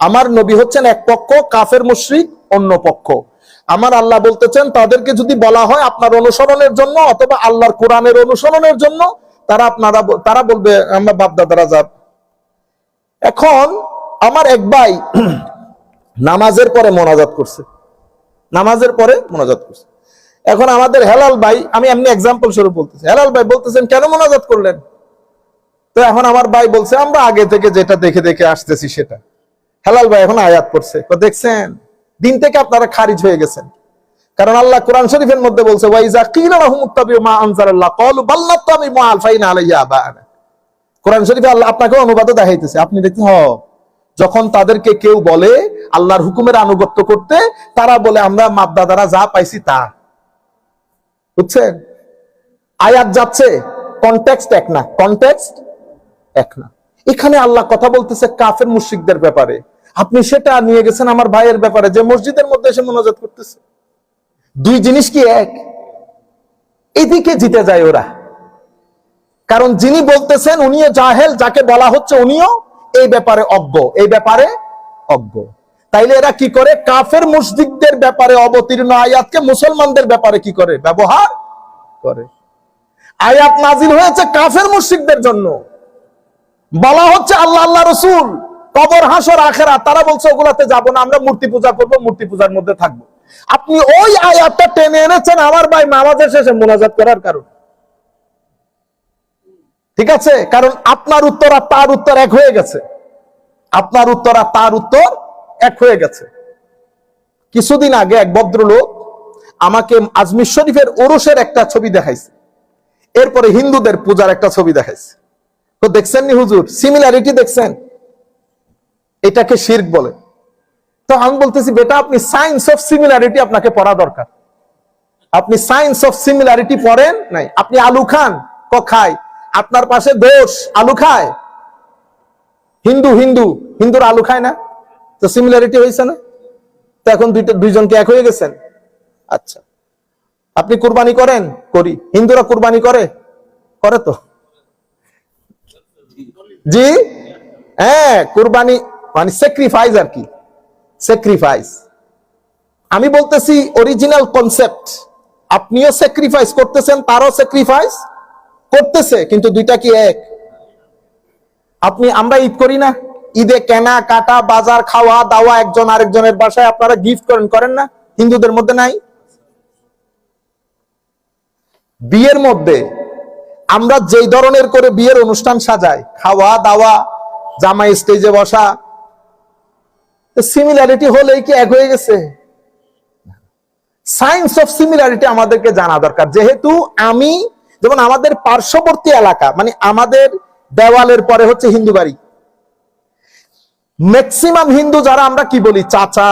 আমার নবী হচ্ছেন এক পক্ষ, কাফের মুশরিক অন্য পক্ষ। আমার আল্লাহ বলতেছেন তাদেরকে যদি বলা হয় আপনার অনুসরণের জন্য অথবা আল্লাহর কোরআনের অনুসরণের জন্য, তারা বলবে আমরা বাপদাদারা যাব। এখন আমার এক ভাই নামাজের পরে মোনাজাত করছে, নামাজের পরে মোনাজাত করছে। এখন আমাদের হেলাল ভাই, আমি এমনি এক্সাম্পল স্বরূপ বলতেছি, হেলাল ভাই বলতেছেন কেন মোনাজাত করলেন? তো এখন আমার ভাই বলছে আমরা আগে থেকে যেটা দেখে দেখে আসতেছি সেটা। হেলাল ভাই এখন আয়াত পড়ছে, দেখছেন দিন থেকে আপনারা খারিজ হয়ে গেছেন। কারণ আল্লাহ কোরআন শরীফের মধ্যে বলছে ওয়াইজা কিলা লাহুম ইত্তাবিউ মা আনজালাল্লাহ ক্বালু বাল নাত্তাবিউ মা আলফাইনা আলাইহি আবাআনা। কোরআন শরীফে আল্লাহ আপনাকে অনুবাদও দেখাইতেছে, আপনি দেখতে যখন তাদেরকে কেউ বলে আল্লাহর হুকুমের আনুগত্য করতে, তারা বলে আমরা বাপদাদারা যা পাইছি তা। বুঝছেন? আয়াত যাচ্ছে, কনটেক্সট এক না, কনটেক্সট এক না। এখানে আল্লাহ কথা বলতেছে কাফের মুশরিকদের ব্যাপারে, আপনি সেটা নিয়ে গেছেন আমার ভাইয়ের ব্যাপারে যে মসজিদের মধ্যে এসে মোনাজাত করতেছে। দুই জিনিস কি এক? এদিকে জিতে যায় ওরা, কারণ যিনি বলতেছেন উনিও জাহেল, যাকে বলা হচ্ছে উনিও এই ব্যাপারে অজ্ঞ, এই ব্যাপারে অজ্ঞ। তাইলে এরা কি করে? কাফের মুশরিকদের ব্যাপারে অবতীর্ণ আয়াতকে মুসলমানদের ব্যাপারে কি করে? ব্যবহার করে। আয়াত নাজিল হয়েছে কাফের মুশরিকদের জন্য, বলা হচ্ছে আল্লাহ আল্লাহ রসুল কবর হাসর আখেরাত, তারা বলছে ওগুলাতে যাব না, আমরা মূর্তি পূজা করব, মূর্তি পূজার মধ্যে থাকবো। আপনি ওই আয়াতটা টেনে এনেছেন আমার ভাই নামাজের শেষে মোনাজাত করার কারণ। ঠিক আছে? কারণ আপনার উত্তর আর তার উত্তর এক হয়ে গেছে, আপনার উত্তর আর তার উত্তর এক হয়ে গেছে। কিছুদিন আগে এক ভদ্রলোক আমাকে আজমির শরীফের ওরসের একটা ছবি দেখাইছে, এরপরে হিন্দুদের পূজার একটা ছবি দেখাইছে। তো দেখছেন নি হুজুর, সিমিলারিটি দেখছেন? এটাকে শিরক বলে। তো আমি বলতেছি বেটা আপনি সায়েন্স অফ সিমিলারিটি আপনাকে পড়া দরকার। আপনি সায়েন্স অফ সিমিলারিটি পড়েন নাই। আপনি আলু খান, খায়, আপনার পাশে দোষ আলু খায়, হিন্দুর আলু খায় না, তো সিমিলারিটি হয়েছে না? তো এখন দুইজনকে এক হয়ে গেছেন। আচ্ছা, আপনি কুরবানি করেন? করি। হিন্দুরা কুরবানি করে? করে তো। জি হ্যাঁ, কুরবানি মানে স্যাক্রিফাইস আর কি, স্যাক্রিফাইস। আমি বলতেছি অরিজিনাল কনসেপ্ট, আপনিও স্যাক্রিফাইস করতেছেন, তারও স্যাক্রিফাইস করতেছে, কিন্তু দুইটা কি এক? আমরা ঈদ করি না, ঈদে কেনা কাটা বাজার খাওয়া দাওয়া একজন আরেকজনের বাসায় আপনারা গিফট করেন না? হিন্দুদের মধ্যে নাই? বিয়ের মধ্যে আমরা যেই ধরনের করে বিয়ের অনুষ্ঠান সাজাই, খাওয়া দাওয়া, জামাই স্টেজে বসা, সিমিলারিটি হলেই কি এক হয়ে গেছে? সায়েন্স অফ সিমিলারিটি আমাদেরকে জানা দরকার। যেহেতু যেমন আমাদের পার্শ্ববর্তী এলাকা, মানে আমাদের দেওয়ালের পরে হচ্ছে হিন্দু বাড়ি, ম্যাক্সিমাম হিন্দু যারা আমরা কি বলি চাচা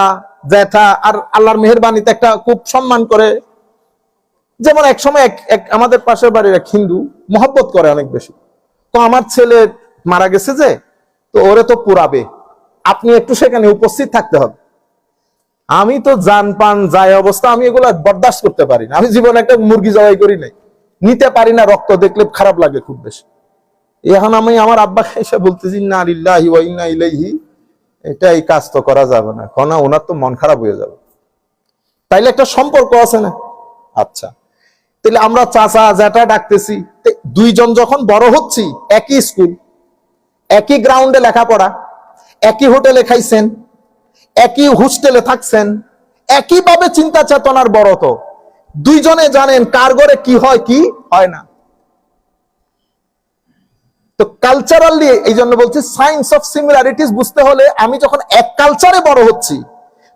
জ্যাঠা, আর আল্লাহর মেহেরবানিতে একটা খুব সম্মান করে যেমন এক সময় আমাদের পাশের বাড়ির এক হিন্দু মহব্বত করে অনেক বেশি, তো আমার ছেলে মারা গেছে যে, তো ওরে তো পুরাবে, আপনি একটু সেখানে উপস্থিত থাকতে হবে। আমি তো জান পান যায় অবস্থা, আমি এগুলা বরদাস্ত করতে পারি না। আমি জীবনে একটা মুরগি জবাই করি নাই, নিতে পারি না, রক্ত দেখলে খারাপ লাগে খুব বেশি। এখন আমি আমার আব্বা এসে বলতেছি না লিল্লাহি ওয়া ইন্না ইলাইহি, এটা এই কাজ তো করা যাবে না, কারণ ওনার তো মন খারাপ হয়ে যাবে। তাইলে একটা সম্পর্ক আছে না? আচ্ছা, তাহলে আমরা চাচা জ্যাঠা ডাকতেছি, দুইজন যখন বড় হচ্ছি, একই স্কুল, একই গ্রাউন্ডে লেখাপড়া, একই হোটেলে খাইছেন, একই হোস্টেলে থাকছেন, একইভাবে চিন্তা চেতনার বড়, তো দুইজনে জানেন কার ঘরে কি হয় কি হয় না। তো কালচারালি, এই জন্য বলছি সায়েন্স অফ সিমিলারিটিস বুঝতে হলে, আমি যখন এক কালচারে বড় হচ্ছি,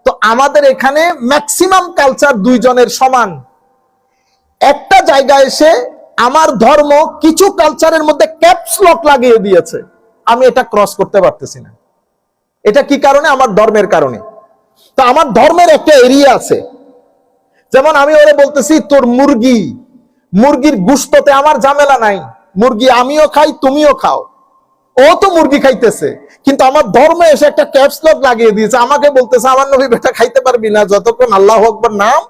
তো আমাদের এখানে ম্যাক্সিমাম কালচার দুইজনের সমান। একটা জায়গায় এসে আমার ধর্ম কিছু কালচারের মধ্যে ক্যাপস লক লাগিয়ে দিয়েছে, আমি এটা ক্রস করতে পারতেছি না। এটা কি কারণে? আমার ধর্মের কারণে। তো আমার ধর্মের একটা এরিয়া আছে, যেমন আমি ওরে বলতেছি তোর মুরগির গুস্ততে আমার ঝামেলা নাই, মুরগি আমিও খাই তুমিও খাও, ও তো মুরগি খাইতেছে, কিন্তু আমার ধর্মে এসে একটা ক্যাপস লক লাগিয়ে দিয়েছে, আমাকে বলতেছে আমার নবী বেটা খাইতে পারবি না যতক্ষণ আল্লাহু আকবার নাম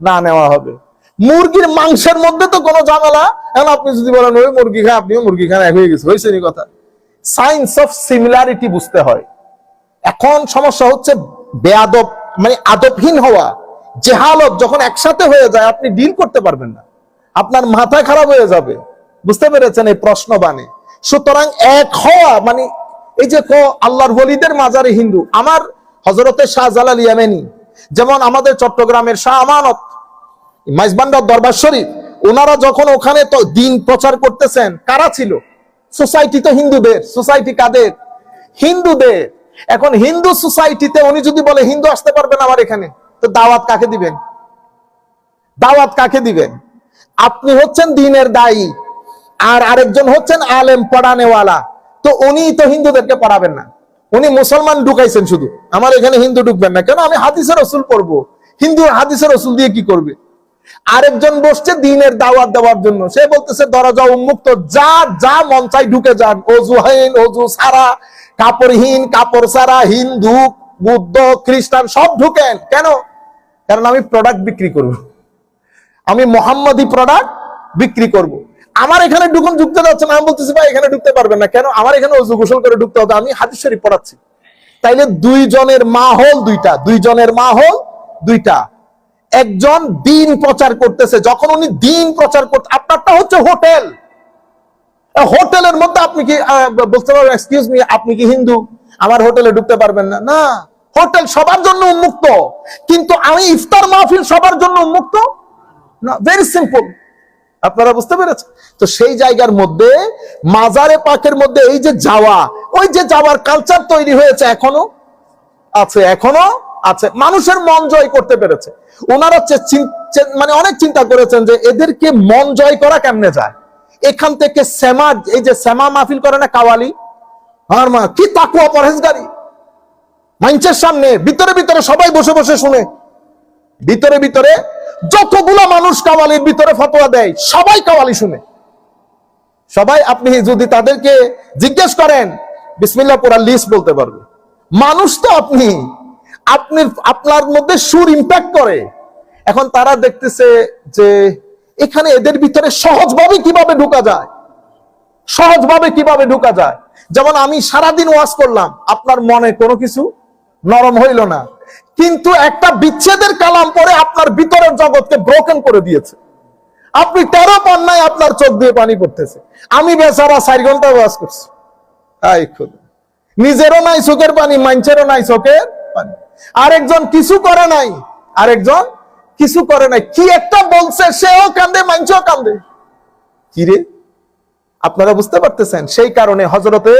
না নেওয়া হবে। মুরগির মাংসের মধ্যে তো কোনো ঝামেলা, এখন আপনি যদি বলেন ওই মুরগি খায়, আপনিও মুরগি খান, এক হয়ে গেছে, হয়েছে নি কথা। সায়েন্স অফ সিমিলারিটি বুঝতে হয়। এখন সমস্যা হচ্ছে বেয়াদব, মানে আদবহীন হওয়া, জেহালত যখন একসাথে হয়ে যায়, আপনি ডিল করতে পারবেন না, আপনার মাথা খারাপ হয়ে যাবে। বুঝতে পেরেছেন এই প্রশ্ন বানে? সুতরাং এক হওয়া মানে, এই যে আল্লাহর ওলিদের মাজারে হিন্দু, আমার হযরতে শাহজালাল ইয়ামানি, যেমন আমাদের চট্টগ্রামের শাহ আমানত মাইজবান্ডার দরবার শরীফ, ওনারা যখন ওখানে তো দিন প্রচার করতেছেন, কারা ছিল? সোসাইটি তো হিন্দুদের, সোসাইটি কাদের? হিন্দুদের। এখন হিন্দু সোসাইটিতে উনি যদি বলে হিন্দু আসতে পারবেন আমার এখানে, তো দাওয়াত কাকে দিবেন? দাওয়াত কাকে দিবেন? আপনি হচ্ছেন দ্বীনের দায়ী, আর আরেকজন হচ্ছেন আলেম পড়ানেওয়ালা, তো উনি তো হিন্দুদেরকে পড়াবেন না, উনি মুসলমান ঢুকাইছেন শুধু, আমার এখানে হিন্দু ঢুকবেন না কেন? আমি হাদিসের রসুল পড়বো, হিন্দু হাদিসের রসুল দিয়ে কি করবে? আরেকজন বসছে দ্বীনের দাওয়াত দেওয়ার জন্য, সে বলতেছে দরজা উন্মুক্ত, যা যা মন চাই ঢুকে যান, অজুহীন অজু সারা, কাপড়হীন কাপড় সারা, হিন্দু বুদ্ধ খ্রিস্টান সব ঢুকেন। কেন? কারণ আমি প্রোডাক্ট বিক্রি করব, আমি মোহাম্মদী প্রোডাক্ট বিক্রি করব। আমার এখানে ঢুকতে যাচ্ছে না, আমি বলতেছি ভাই এখানে ঢুকতে পারবেন না কেন? আমার এখানে অজু গোসল করে ঢুকতে হবে, আমি হাদিস শরীফ পড়াচ্ছি। তাইলে দুইজনের মাহল দুইটা, দুইজনের মাহল দুইটা। একজন দ্বীন প্রচার করতেছে, যখন উনি দ্বীন প্রচার করতে, আপনারটা হচ্ছে হোটেল, হোটেলের মধ্যে আপনি কি বলতে পারবেন এক্সকিউজ মি আপনি কি হিন্দু, আমার হোটেলে ঢুকতে পারবেন না? না, হোটেল সবার জন্য উন্মুক্ত, কিন্তু আমি ইফতার মাহফিল সবার জন্য উন্মুক্ত না। ভেরি সিম্পল, আপনারা বুঝতে পেরেছেন? তো সেই জায়গার মধ্যে মাজারে পাকের মধ্যে এই যে যাওয়া, ওই যে যাওয়ার কালচার তৈরি হয়েছে, এখনো আছে, এখনো আছে, মানুষের মন জয় করতে পেরেছে। ওনারা মানে অনেক চিন্তা করেছেন যে এদেরকে মন জয় করা কেমনে যায়। এখান থেকে শ্যামা, এই যে শ্যামা মাহফিল করে না কাওয়ালি, আমার মা কি তাকুয়া পরহেজগারি, মাইন্সের সামনে ভিতরে ভিতরে সবাই বসে বসে শুনে, ভিতরে ভিতরে যতগুলো মানুষ কাওয়ালির ভিতরে ফতোয়া দেয়, সবাই কাওয়ালি শুনে, সবাই। আপনি যদি তাদেরকে জিজ্ঞেস করেন বিসমিল্লাহ পুরা লিস্ট বলতে পারবে। মানুষ তো আপনি আপনার মধ্যে সুর ইম্প্যাক্ট করে। এখন তারা দেখতেছে যে এখানে এদের ভিতরে সহজভাবে কিভাবে ঢোকা যায়, সহজভাবে কিভাবে ঢোকা যায়। যেমন আমি সারাদিন ওয়াজ করলাম, আপনার মনে কোনো কিছু নরম হইল না, কিন্তু একটা বিচ্ছেদের কালাম পরে আপনার ভিতরের জগৎকে ব্রোকেন করে দিয়েছে। আপনি 13 পান্নায় আপনার চোখ দিয়ে পানি পড়তেছে। আমি বেচারা 4 ঘন্টা ওয়াজ করছি, নিজেরও নাই চোখের পানি, মানুষেরও নাই চোখের পানি। আরেকজন কিছু করে নাই, আরেকজন কিছু করে নাই, কি একটা বলছে, সেও কান্দে মানুষও কান্দে। কি রে, আপনারা বুঝতে পারতেছেন? সেই কারণে হযরতে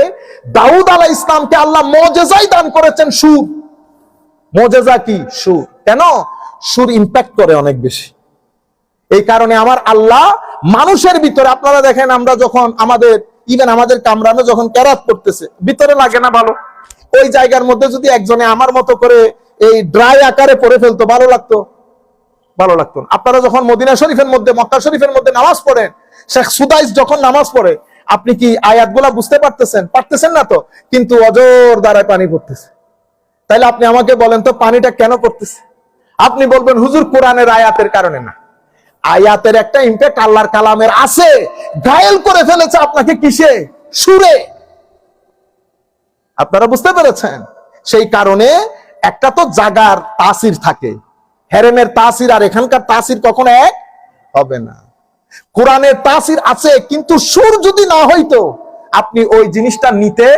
দাউদ আলাইহিস সালামকে আল্লাহ মুজিজাই দান করেছেন সুর। মুজিজা কি? সুর। কেন? সুর ইম্প্যাক্ট করে অনেক বেশি। এই কারণে আমার আল্লাহ মানুষের ভিতরে, আপনারা দেখেন আমরা যখন আমাদের কামরানো যখন কেরাত করতেছে, ভিতরে লাগে না ভালো? ওই জায়গার মধ্যে যদি একজনে আমার মতো করে এই ড্রাই আকারে পড়ে ফেলতো, ভালো লাগতো? ভালো লাগতো না। আপনারা যখন মদিনা শরীফের মধ্যে, মক্কা শরীফের মধ্যে নামাজ পড়েন, শেখ সুদাইস যখন নামাজ পড়ে, আপনি কি আয়াতগুলা বুঝতে পারতেছেন? পারতেছেন না তো, কিন্তু অজর দ্বারায় পানি পড়তেছে। তাইলে আপনি আমাকে বলেন তো পানিটা কেন পড়তেছে? আপনি বলবেন হুজুর কোরআনের আয়াতের কারণে না। আয়াতের একটা ইম্প্যাক্ট আল্লাহর কালামের আছে, ঘায়েল করে ফেলেছে আপনাকে কিসে? সুরে। আপনারা বুঝতে পেরেছেন? সেই কারণে একটা তো জাগার তাসির থাকে, হেরেমের তাসির আর এখানকার তাসির কখনো এক হবে না। কোরআনের তাসির আছে, কিন্তু সুর যদি না হইতো আপনি ওই জিনিসটা নিতে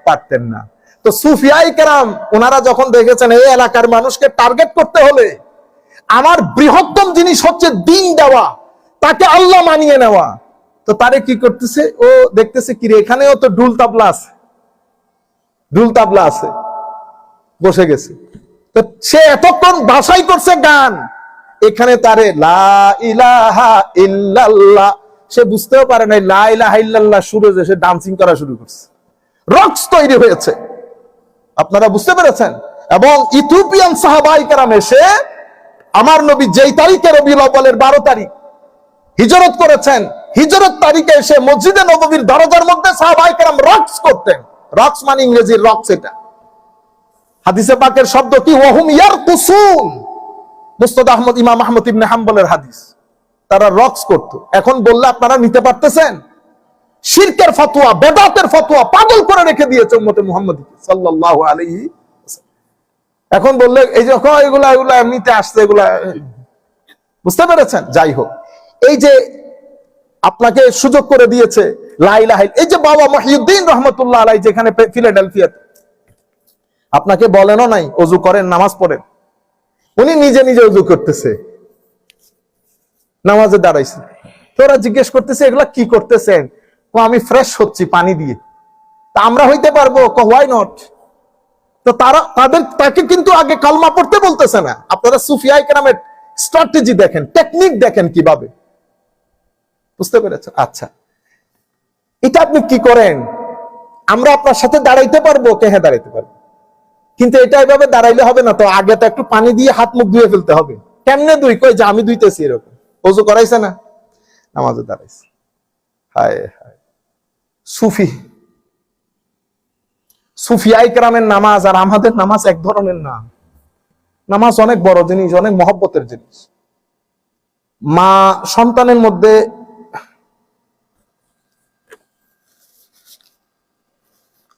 পারতেন না। তো সুফিয়াই কেরাম ওনারা যখন দেখেছেন এই এলাকার মানুষকে টার্গেট করতে হলে আমার বৃহত্তম জিনিস হচ্ছে দিন দেওয়া, তাকে আল্লাহ মানিয়ে নেওয়া, তো তারে কি করতেছে? ও দেখতেছে কি রে, এখানেও তো ঢুল তাবলা আছে, ঢুল তাবলা আছে, বসে গেছে। তো সে এতক্ষণ বাছাই করছে গান, এখানে তারে লা ইলাহা ইল্লাল্লাহ, সে বুঝতেও পারে নাই লা ইলাহা ইল্লাল্লাহ শুরু হয়েছে, সে ডান্সিং করা শুরু করছে, রক্স তৈরি হয়েছে। আপনারা বুঝতে পেরেছেন? এবং ইথিওপিয়ান সাহাবায়ে কেরাম এসে আমার নবী যেই তারিখে রবিউল আউয়ালের 12 তারিখ হিজরত করেছেন, হিজরত তারিখে এসে মসজিদে নববীর দরজার মধ্যে সাহাবায়ে কেরাম রক্স করতেন। রক্স মানে ইংরেজির রক্স, এটা হাদিসে পাকের শব্দ কি? ওয়াহুম ইয়ারকুসুন। মুসনাদ আহমদ, ইমাম আহমদ ইবনে হাম্বলের হাদিস। তারা রক্স করত। এখন বললে আপনারা নিতে পারতেছেন? শিরকের ফতোয়া, বেদাতের ফতোয়া পাগল করে রেখে দিয়েছে উম্মতে মুহাম্মদী সাল্লাল্লাহু আলাইহি ওয়াসাল্লাম। এখন বললে এই যে এগুলা এগুলা এমনিতে আসছে, এগুলা বুঝতে পেরেছেন? যাই হোক, এই যে আপনাকে সুযোগ করে দিয়েছে লা ইলাহা ইল্লাল্লাহ, এই যে বাবা মহিউদ্দিন রহমাতুল্লাহ আলাইহি যেখানে ফিলাডেলফিয়াতে, আপনাকে বলেনও নাই ওযু করেন, নামাজ পড়েন, উনি নিজে নিজে ওযু করতেছে, নামাজে দাঁড়াইছে। তোরা জিজ্ঞেস করতেছে এগুলা কি করতেছেন? আমি ফ্রেশ হচ্ছি পানি দিয়ে। তা আমরা হইতে পারবো? Why not? তো তাকে কিন্তু আগে কালমা পড়তে বলতেছে না। আপনারা সুফিয়ায়ে কেরামের স্ট্র্যাটেজি দেখেন, টেকনিক দেখেন কিভাবে। বুঝতে পেরেছেন? আচ্ছা, এটা আপনি কি করেন? আমরা আপনার সাথে দাঁড়াইতে পারবো? কে হ্যাঁ, দাঁড়াইতে পারবো, কিন্তু এটা এভাবে দাঁড়াইলে হবে না তো, আগে তো একটু পানি দিয়ে হাত মুখ ধুয়ে ফেলতে হবে। কেমনে দুই? কই যে আমি ধুইতেছি, এরকম ওযু করাইছে না, নামাজে দাঁড়াইছে। হায় হায়, সুফিয়ায়ে কেরামের নামাজ আর আমাদের নামাজ এক ধরনের না। নামাজ অনেক বড় জিনিস, অনেক মহব্বতের জিনিস। মা সন্তানের মধ্যে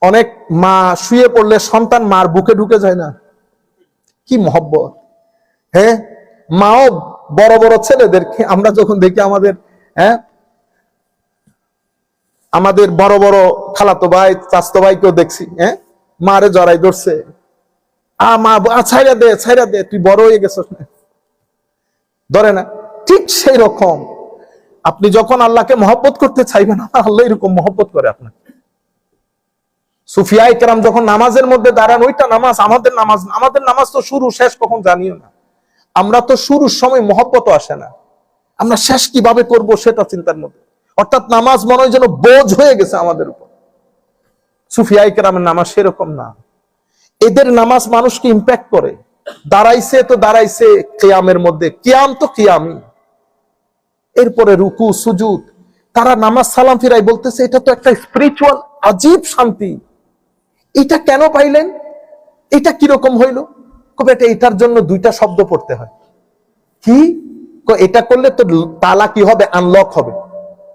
অনেক মা শুয়ে পড়লে সন্তান মার বুকে ঢুকে যায় না, কি মহব্বত। হ্যাঁ, মাও বড় বড় ছেলেদেরকে আমরা যখন দেখি, আমাদের বড় বড় খালাতো ভাই, চাচাতো ভাইকেও দেখছি, মারে জড়াই ধরছে, মা ছাইরা দে, ছাইরা দে, তুই বড় হয়ে গেছিস না, ধরে না। ঠিক সেই রকম আপনি যখন আল্লাহকে মহব্বত করতে চাইবেন, আল্লাহ এরকম মহব্বত করে আপনাকে। সুফিয়ায়ে কেরাম যখন নামাজের মধ্যে দাঁড়ান, ওইটা নামাজ। আমাদের নামাজ তো শুরু শেষ কখন জানিও না। আমরা তো শুরুর সময় মহব্বত আসে না, আমরা শেষ কিভাবে করব সেটা চিন্তার মধ্যে। অর্থাৎ নামাজ মনে হয় যেন বোঝ হয়ে গেছে আমাদের উপর। সুফিয়ায়ে কেরামের নামাজ সেরকম না। এদের নামাজ মানুষকে ইম্প্যাক্ট করে। দাঁড়াইছে তো দাঁড়াইছে কিয়ামের মধ্যে, কিয়াম তো কিয়ামই, এরপরে রুকু সুজুদ। তারা নামাজ সালাম ফিরাই বলতেছে এটা তো একটা স্পিরিচুয়াল আজীব শান্তি। এটা কেন পাইলেন? এটা কিরকম হইল? কবে এটা, এটার জন্য দুইটা শব্দ পড়তে হয়। কি? এটা করলে তো তালা কি হবে? আনলক হবে।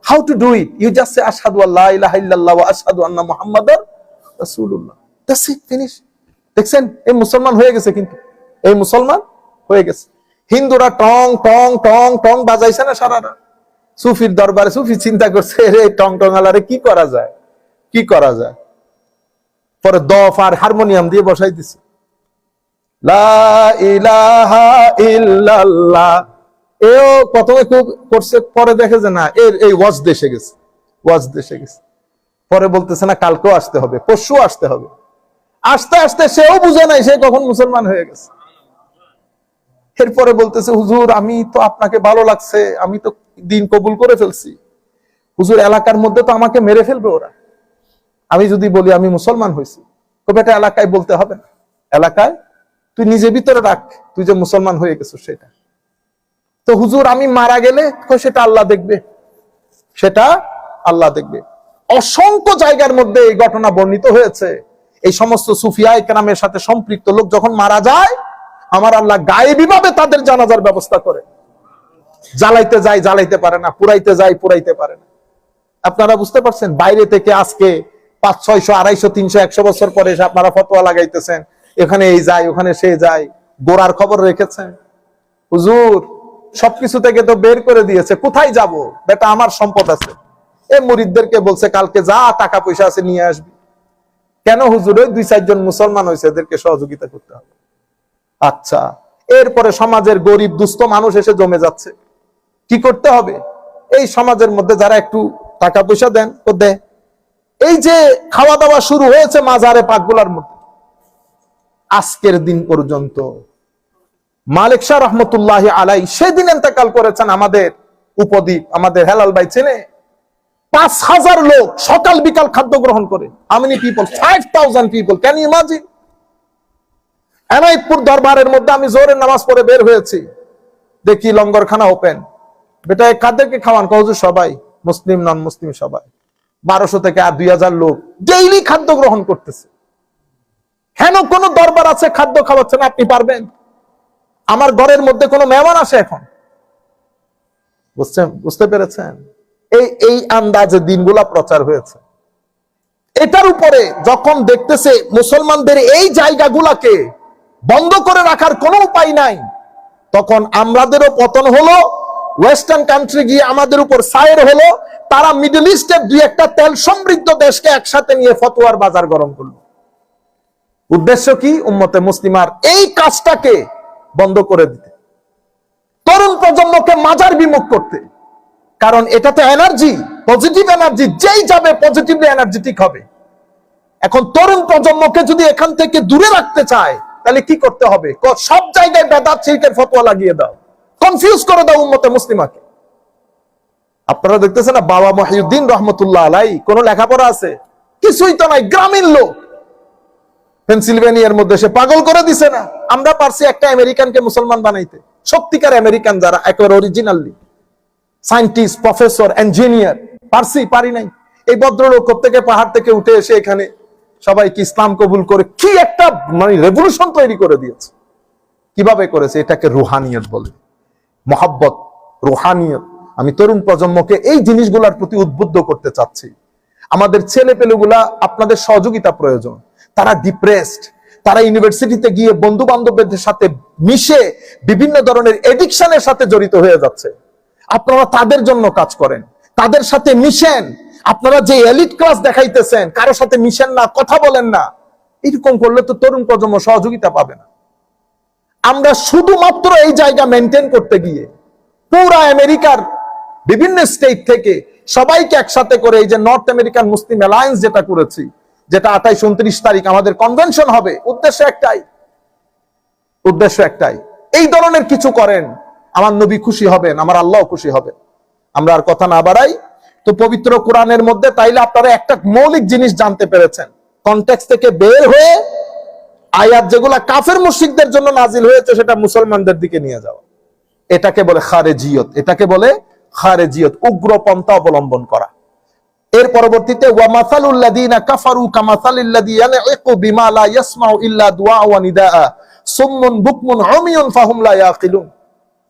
How to do it? You just say আশহাদু আল্লা ইলাহা ইল্লাল্লাহ ওয়া আশহাদু আন্না মুহাম্মাদার রাসূলুল্লাহ। That's it, finish. দেখছেন, এই মুসলমান হয়ে গেছে, কিন্তু এই মুসলমান হয়ে গেছে। হিন্দুরা টং টং টং টং বাজাইছে না সারা রাত। সুফির দরবারে সুফি চিন্তা করছে, রে টং টং আলারে কি করা যায়, কি করা যায়। পরে দফ আর হারমোনিয়াম দিয়ে বসাই দিছে, লা ইলাহা ইল্লাল্লাহ। এও প্রথমে খুব করছে, পরে দেখে যে না, এই ওয়াজ দেশে গেছে, ওয়াজ দেশে গেছে। পরে বলতেছে না, কালকেও আসতে হবে, পরশু আসতে হবে। আস্তে আস্তে সেও বুঝে নাই সে কখন মুসলমান হয়ে গেছে। এরপরে বলতেছে, হুজুর আমি তো আপনাকে ভালো লাগছে, আমি তো দিন কবুল করে ফেলছি। হুজুর এলাকার মধ্যে তো আমাকে মেরে ফেলবে ওরা, আমি যদি বলি আমি মুসলমান হয়েছি। তবে এটা এলাকায় বলতে হবে না, এলাকায় তুই নিজে ভিতরে রাখ, তুই যে মুসলমান হয়ে গেছিস সেটা। তো হুজুর আমি মারা গেলে সেটা আল্লাহ দেখবে, সেটা আল্লাহ দেখবে। অসংখ্য জায়গার মধ্যে এই ঘটনা বর্ণিত হয়েছে। এই সমস্ত সুফিয়া ইকরামের সাথে সম্পৃক্ত লোক যখন মারা যায়, আমার আল্লাহ গায়েবী ভাবে তাদের জানাজার ব্যবস্থা করে। জ্বালাইতে যায় জ্বালাইতে পারে না, পুরাইতে যায় পুরাইতে পারে না। আপনারা বুঝতে পারছেন? বাইরে থেকে আজকে 500, 600, 250, 300, 100 বছর পরে এসে আপনারা ফতোয়া লাগাইতেছেন, এখানে এই যায় ওখানে সে যায়। গোড়ার খবর রেখেছেন? হুজুর সবকিছু থেকে তো বের করে দিয়েছে, কোথায় যাব বেটা, আমার সম্পদ আছে। এ মুরিদদেরকে বলছে কালকে যা টাকা পয়সা আছে নিয়ে আসবি। কেন হুজুর? ওই 2-4 জন মুসলমান হয়েছে, এদেরকে সহযোগিতা করতে হবে। আচ্ছা, এরপরে সমাজের গরিব দুস্থ মানুষ এসে জমে যাচ্ছে, কি করতে হবে? এই সমাজের মধ্যে যারা একটু টাকা পয়সা দেন তো দে। এই যে খাওয়া দাওয়া শুরু হয়েছে মাজারে পাকগুলার মধ্যে, আজকের দিন পর্যন্ত মালিক শাহ রহমতুল্লাহ আলাই সেদিন ইন্তেকাল করেছেন আমাদের উপদ্বীপ, আমাদের হেলাল ভাই চেনে, 5000 লোক সকাল বিকাল খাদ্য গ্রহণ করে। How many people? 5000 people. Can you imagine? Enayetpur দরবারের মধ্যে আমি জোহরের নামাজ পড়ে বের হয়েছি, দেখি লঙ্গরখানা ওপেন। বেটা কাদেরকে খাওয়ান? হুজুর সবাই, মুসলিম নন মুসলিম সবাই। 1200 থেকে আর 2000 লোক ডেইলি খাদ্য গ্রহণ করতেছে। কেন কোন দরবার আছে খাদ্য খাওয়াচ্ছেন? আপনি পারবেন? আমার ঘরের মধ্যে কোনো মেহমান আসে এখন? বুঝতে পেরেছেন? এই আন্দাজে দিনগুলা প্রচার হয়েছে। এটার উপরে যখন দেখতেছে মুসলমানদের এই জায়গাগুলাকে বন্ধ করে রাখার কোনো উপায় নাই, তখন আমাদেরও পতন হলো। ওয়েস্টার্ন কান্ট্রি গিয়ে আমাদের উপর সায়ের হলো। তারা মিডল ইস্টের 2-1টা তেল সমৃদ্ধ দেশকে একসাথে নিয়ে ফতোয়ার বাজার গরম করলো। উদ্দেশ্য কি? উম্মতে মুসলিমার এই কাজটাকে বন্ধ করে দিতে, তরুণ প্রজন্মকে মাজার বিমুখ করতে। কারণ এটা তো এনার্জি, পজিটিভ এনার্জি, যেই যাবে পজিটিভলি এনার্জেটিক হবে। এখন তরুণ প্রজন্মকে যদি এখান থেকে দূরে রাখতে চায়, তাহলে কি করতে হবে? সব জায়গায় বেদাত শিরকের ফতোয়া লাগিয়ে দাও, কনফিউজ করে দাও উম্মতে মুসলিমাকে। আপনারা দেখতেছেন না, বাবা মহিউদ্দিন রহমতুল্লাহ আলাই কোন লেখাপড়া আছে? কিছুই তো নাই, গ্রামীণ লোক। পেনসিলভেনিয়ার মধ্যে সে পাগল করে দিছে না? আমরা পারছি একটা আমেরিকানকে মুসলমান বানাইতে, সত্যিকার আমেরিকান যারা একেবারে অরিজিনালি সায়েন্টিস্ট, প্রফেসর, ইঞ্জিনিয়ার, পারি নাই। এই ভদ্রলোক থেকে পাহাড় থেকে উঠে এসে এখানে সবাইকে ইসলাম কবুল করে কি একটা মানে রেভলিউশন তৈরি করে দিয়েছে। কিভাবে করেছে? এটাকে রুহানিয়ত বলে, মহব্বত, রুহানিয়ত। আমি তরুণ প্রজন্মকে এই জিনিসগুলোর প্রতি উদ্বুদ্ধ করতে চাচ্ছি। আমাদের ছেলে পেলেগুলা আপনাদের সহযোগিতা প্রয়োজন। তারা ডিপ্রেসড, তারা ইউনিভার্সিটিতে গিয়ে বন্ধু বান্ধবদের সাথে মিশে বিভিন্ন ধরনের এডিকশনের সাথে জড়িত হয়ে যাচ্ছে। আপনারা তাদের জন্য কাজ করেন, তাদের সাথে মিশেন। আপনারা যে এলিট ক্লাস দেখাইতেছেন, কারোর সাথে মিশেন না, কথা বলেন না, এরকম করলে তো তরুণ প্রজন্ম সহযোগিতা পাবে না। আমরা শুধুমাত্র এই জায়গা মেনটেন করতে গিয়ে পুরা আমেরিকার বিভিন্ন স্টেট থেকে সবাইকে একসাথে করে এই যে নর্থ আমেরিকান মুসলিম অ্যালায়েন্স যেটা করেছি, যেটা 28-29 তারিখ আমাদের কনভেনশন হবে, উদ্দেশ্য একটাই। এই ধরনের কিছু করেন, আমার নবী খুশি হবেন, আমার আল্লাহ খুশি হবেন। আমরা আর কথা না বাড়াই। তো পবিত্র কোরআনের মধ্যে তাইলে আপনারা একটা মৌলিক জিনিস জানতে পেরেছেন, কনটেক্সট থেকে বের হয়ে আয়াত যেগুলা কাফের মুশরিকদের জন্য নাজিল হয়েছে সেটা মুসলমানদের দিকে নিয়ে যাওয়া। এটাকে বলে খারেজিয়ত, এটাকে বলে খারেজিয়ত, উগ্রপন্থা অবলম্বন করা। এর পরবর্তীতে ওয়া মাসালুল লাযিনা কাফারু কামাসালিল্লাযী ইয়ানঈকু বিমা লা ইয়াসমাউ ইল্লা দুআ ওয়া নিদাআ সুম্মুন বুকমুন উমিয়ুন ফাহুম লা ইয়াকিলুন।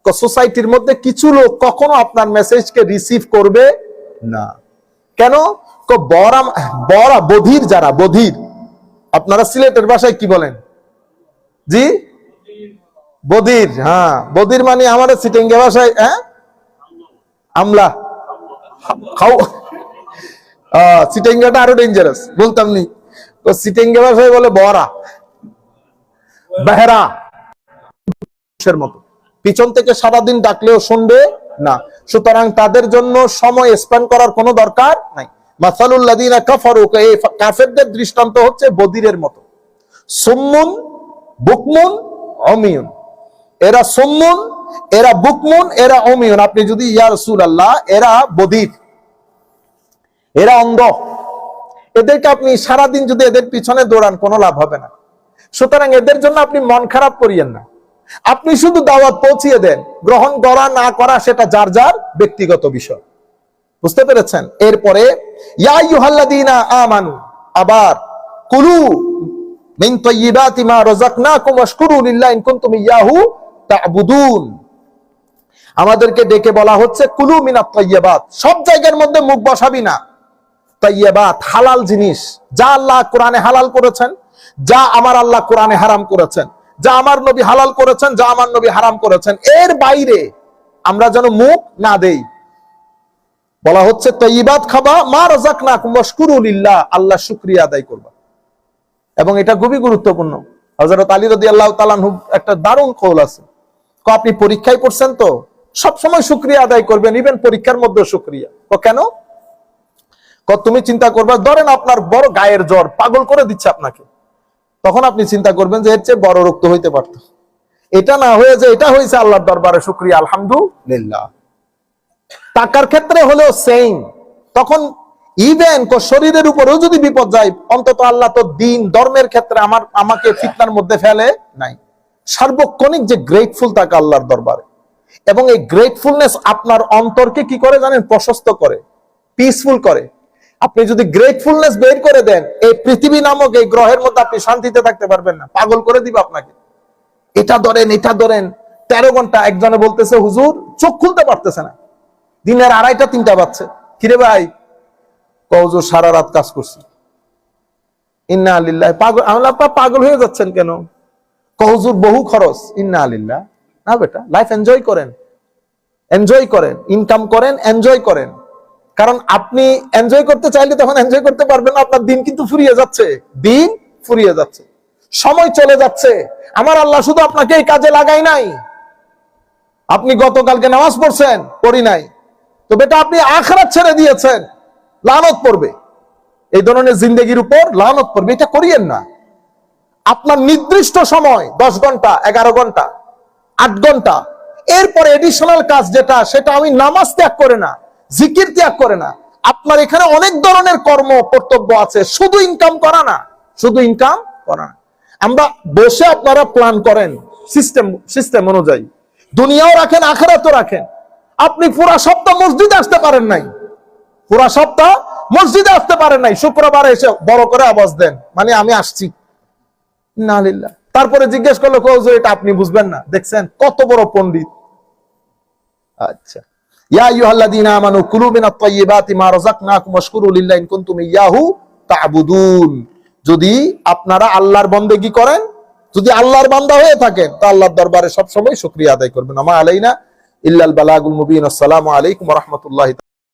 সোসাইটির মধ্যে কিছু লোক কখনো আপনার মেসেজকে রিসিভ করবে না। কেন? বধির, যারা বধির, আপনারা সিলেটের ভাষায় কি বলেন? জি, বধির। হ্যাঁ, বধির মানে আমাদের সিটিংগে ভাষায় আমলা খাও। সিটিংগাটা আরো ডেঞ্জারাস, বলতাম নি। তো সিটিংগে ভাষায় বলে বরা, বেহরা মতো, পিছন থেকে সারাদিন ডাকলেও শুনবে না। সুতরাং তাদের জন্য সময় স্পেন্ড করার কোনো দরকার নাই। মাসালুল লাযিনা কাফারু, এই কাফেরদের দৃষ্টান্ত হচ্ছে বধিরের মতো। সুম্মুন বুকমুন উমিয়ুন, এরা সুম্মুন, এরা বুকমুন, এরা উমিয়ুন। আপনি যদি ইয়া রাসূলুল্লাহ, এরা বধির, এরা অন্ধ, এদেরকে আপনি সারাদিন যদি এদের পিছনে দৌড়ান কোনো লাভ হবে না। সুতরাং এদের জন্য আপনি মন খারাপ করিয়েন না। আপনি শুধু দাওয়াত পৌঁছিয়ে দেন, গ্রহণ করা না করা সেটা যার যার ব্যক্তিগত বিষয়। বুঝতে পেরেছেন? এরপরে ইয়া আইয়ুহাল্লাযীনা আমানু, আবার কুলু মিন তাইয়্যিবাতি মা রাযাকনাকুম ওয়াশকুরু লিল্লাহি ইন কুনতুম ইয়াহু তা'বুদুন। আমাদেরকে ডেকে বলা হচ্ছে কুলু মিনাত তাইয়্যিবাত, সব জায়গার মধ্যে মুখ বসাবি না। তাইয়্যিবাত হালাল জিনিস, যা আল্লাহ কোরআনে হালাল করেছেন, যা আমার আল্লাহ কোরআনে হারাম করেছেন, যা আমার নবী হালাল করেছেন, যা আমার নবী হারাম করেছেন, এর বাইরে আমরা যেন মুখ না দেই। বলা হচ্ছে তাইয়্যিবাত খাবা, মা রাযাকনাকুম ওয়াশকুরু লিল্লাহ, আল্লাহ শুকরিয়া আদায় করবা। এবং এটা খুবই গুরুত্বপূর্ণ। হযরত আলী রাদিয়াল্লাহু তাআলা আনহু একটা দারুণ কওল আছে, আপনি পরীক্ষায় পড়ছেন তো সব সময় শুকরিয়া আদায় করবেন, ইভেন পরীক্ষার মধ্যে শুকরিয়া। কেন? তুমি চিন্তা করবে, ধরেন আপনার বড় গায়ের জ্বর, পাগল করে দিচ্ছে আপনাকে, তখন আপনি চিন্তা করবেন যে এর চেয়ে বড় রোগ তো হইতে পারত, এটা না হয়ে যে এটা হয়েছে আল্লাহর দরবারে শুকরিয়া, আলহামদুলিল্লাহ। টাকার ক্ষেত্রে হলেও সেম, তখন ইভেন শরীরের উপরেও যদি বিপদ যায়, অন্তত আল্লাহ তো দিন ধর্মের ক্ষেত্রে আমাকে ফিতনার মধ্যে ফেলে নাই। সার্বক্ষণিক যে গ্রেটফুল থাকে আল্লাহর দরবারে, এবং এই গ্রেটফুলনেস আপনার অন্তরকে কি করে জানেন? প্রশস্ত করে, পিসফুল করে। আপনি যদি গ্রেটফুলনেস বের করে দেন, এই পৃথিবী নামক এই গ্রহের মধ্যে আপনি শান্তিতে থাকতে পারবেন না, পাগল করে দিবে আপনাকে। এটা ধরেন, এটা ধরেন, 13 ঘন্টা একজনে বলতেছে হুজুর চোখ খুলতে পারতেছে না, দিনের 2:30 3টা বাজছে। কিরে ভাই? হুজুর সারা রাত কাজ করছি। ইন্না লিল্লাহি, পাগল। আল্লাহ পাগল হয়ে যাচ্ছেন কেন? হুজুর বহু খরচ। ইন্না লিল্লাহ। না বেটা, লাইফ এনজয় করেন, এনজয় করেন, ইনকাম করেন, এনজয় করেন। কারণ আপনি এনজয় করতে চাইলে তখন এনজয় করতে পারবেন না, আপনার দিন কিন্তু ফুরিয়ে যাচ্ছে, দিন ফুরিয়ে যাচ্ছে, সময় চলে যাচ্ছে। আমার আল্লাহ শুধু আপনাকে এই কাজে লাগাই নাই। আপনি গতকালকে নামাজ পড়ছেন, পড়ি নাই, তো বেটা আপনি আখিরাত ছেড়ে দিয়েছেন, লানত পড়বে, এই ধরনের জিন্দেগির উপর লানত পড়বে। এটা করিয়েন না। আপনার নির্দিষ্ট সময় 10 ঘন্টা, 11 ঘন্টা, 8 ঘন্টা, এরপরে এডিশনাল কাজ যেটা, সেটা আমি নামাজ ত্যাগ করে না, জিকির ত্যাগ করে না। আপনার এখানে অনেক ধরনের কর্ম কর্তব্য আছে, শুধু ইনকাম করা না, শুধু ইনকাম করা না। আমরা বসে আপনারা প্ল্যান করেন সিস্টেম অনুযায়ী, দুনিয়াও রাখেন, আখিরাতও রাখেন। আপনি পুরা সপ্তাহ মসজিদে আসতে পারেন নাই, পুরা সপ্তাহ মসজিদে আসতে পারেন নাই, শুক্রবার এসে বড় করে আওয়াজ দেন, মানে আমি আসছি। না লিল্লাহ। তারপরে জিজ্ঞেস করলো যে এটা আপনি বুঝবেন না, দেখছেন কত বড় পণ্ডিত। আচ্ছা, ইয়া আইয়ুহাল্লাযীনা আমানু কুলু মিনাত তাইয়্যিবাতি মা রাযাকনাকুম ওয়াশকুরু লিল্লাহি ইন কুনতুম ইয়াহু তা'বুদুন। যদি আপনারা আল্লাহর বন্দেগী করেন, যদি আল্লাহর বান্দা হয়ে থাকেন, তো আল্লাহর দরবারে সব সময় শুকরিয়া আদায় করবেন। আমা আলাইনা ইল্লাল বালাগুল মুবিন। আসসালামু আলাইকুম ওয়া রাহমাতুল্লাহি।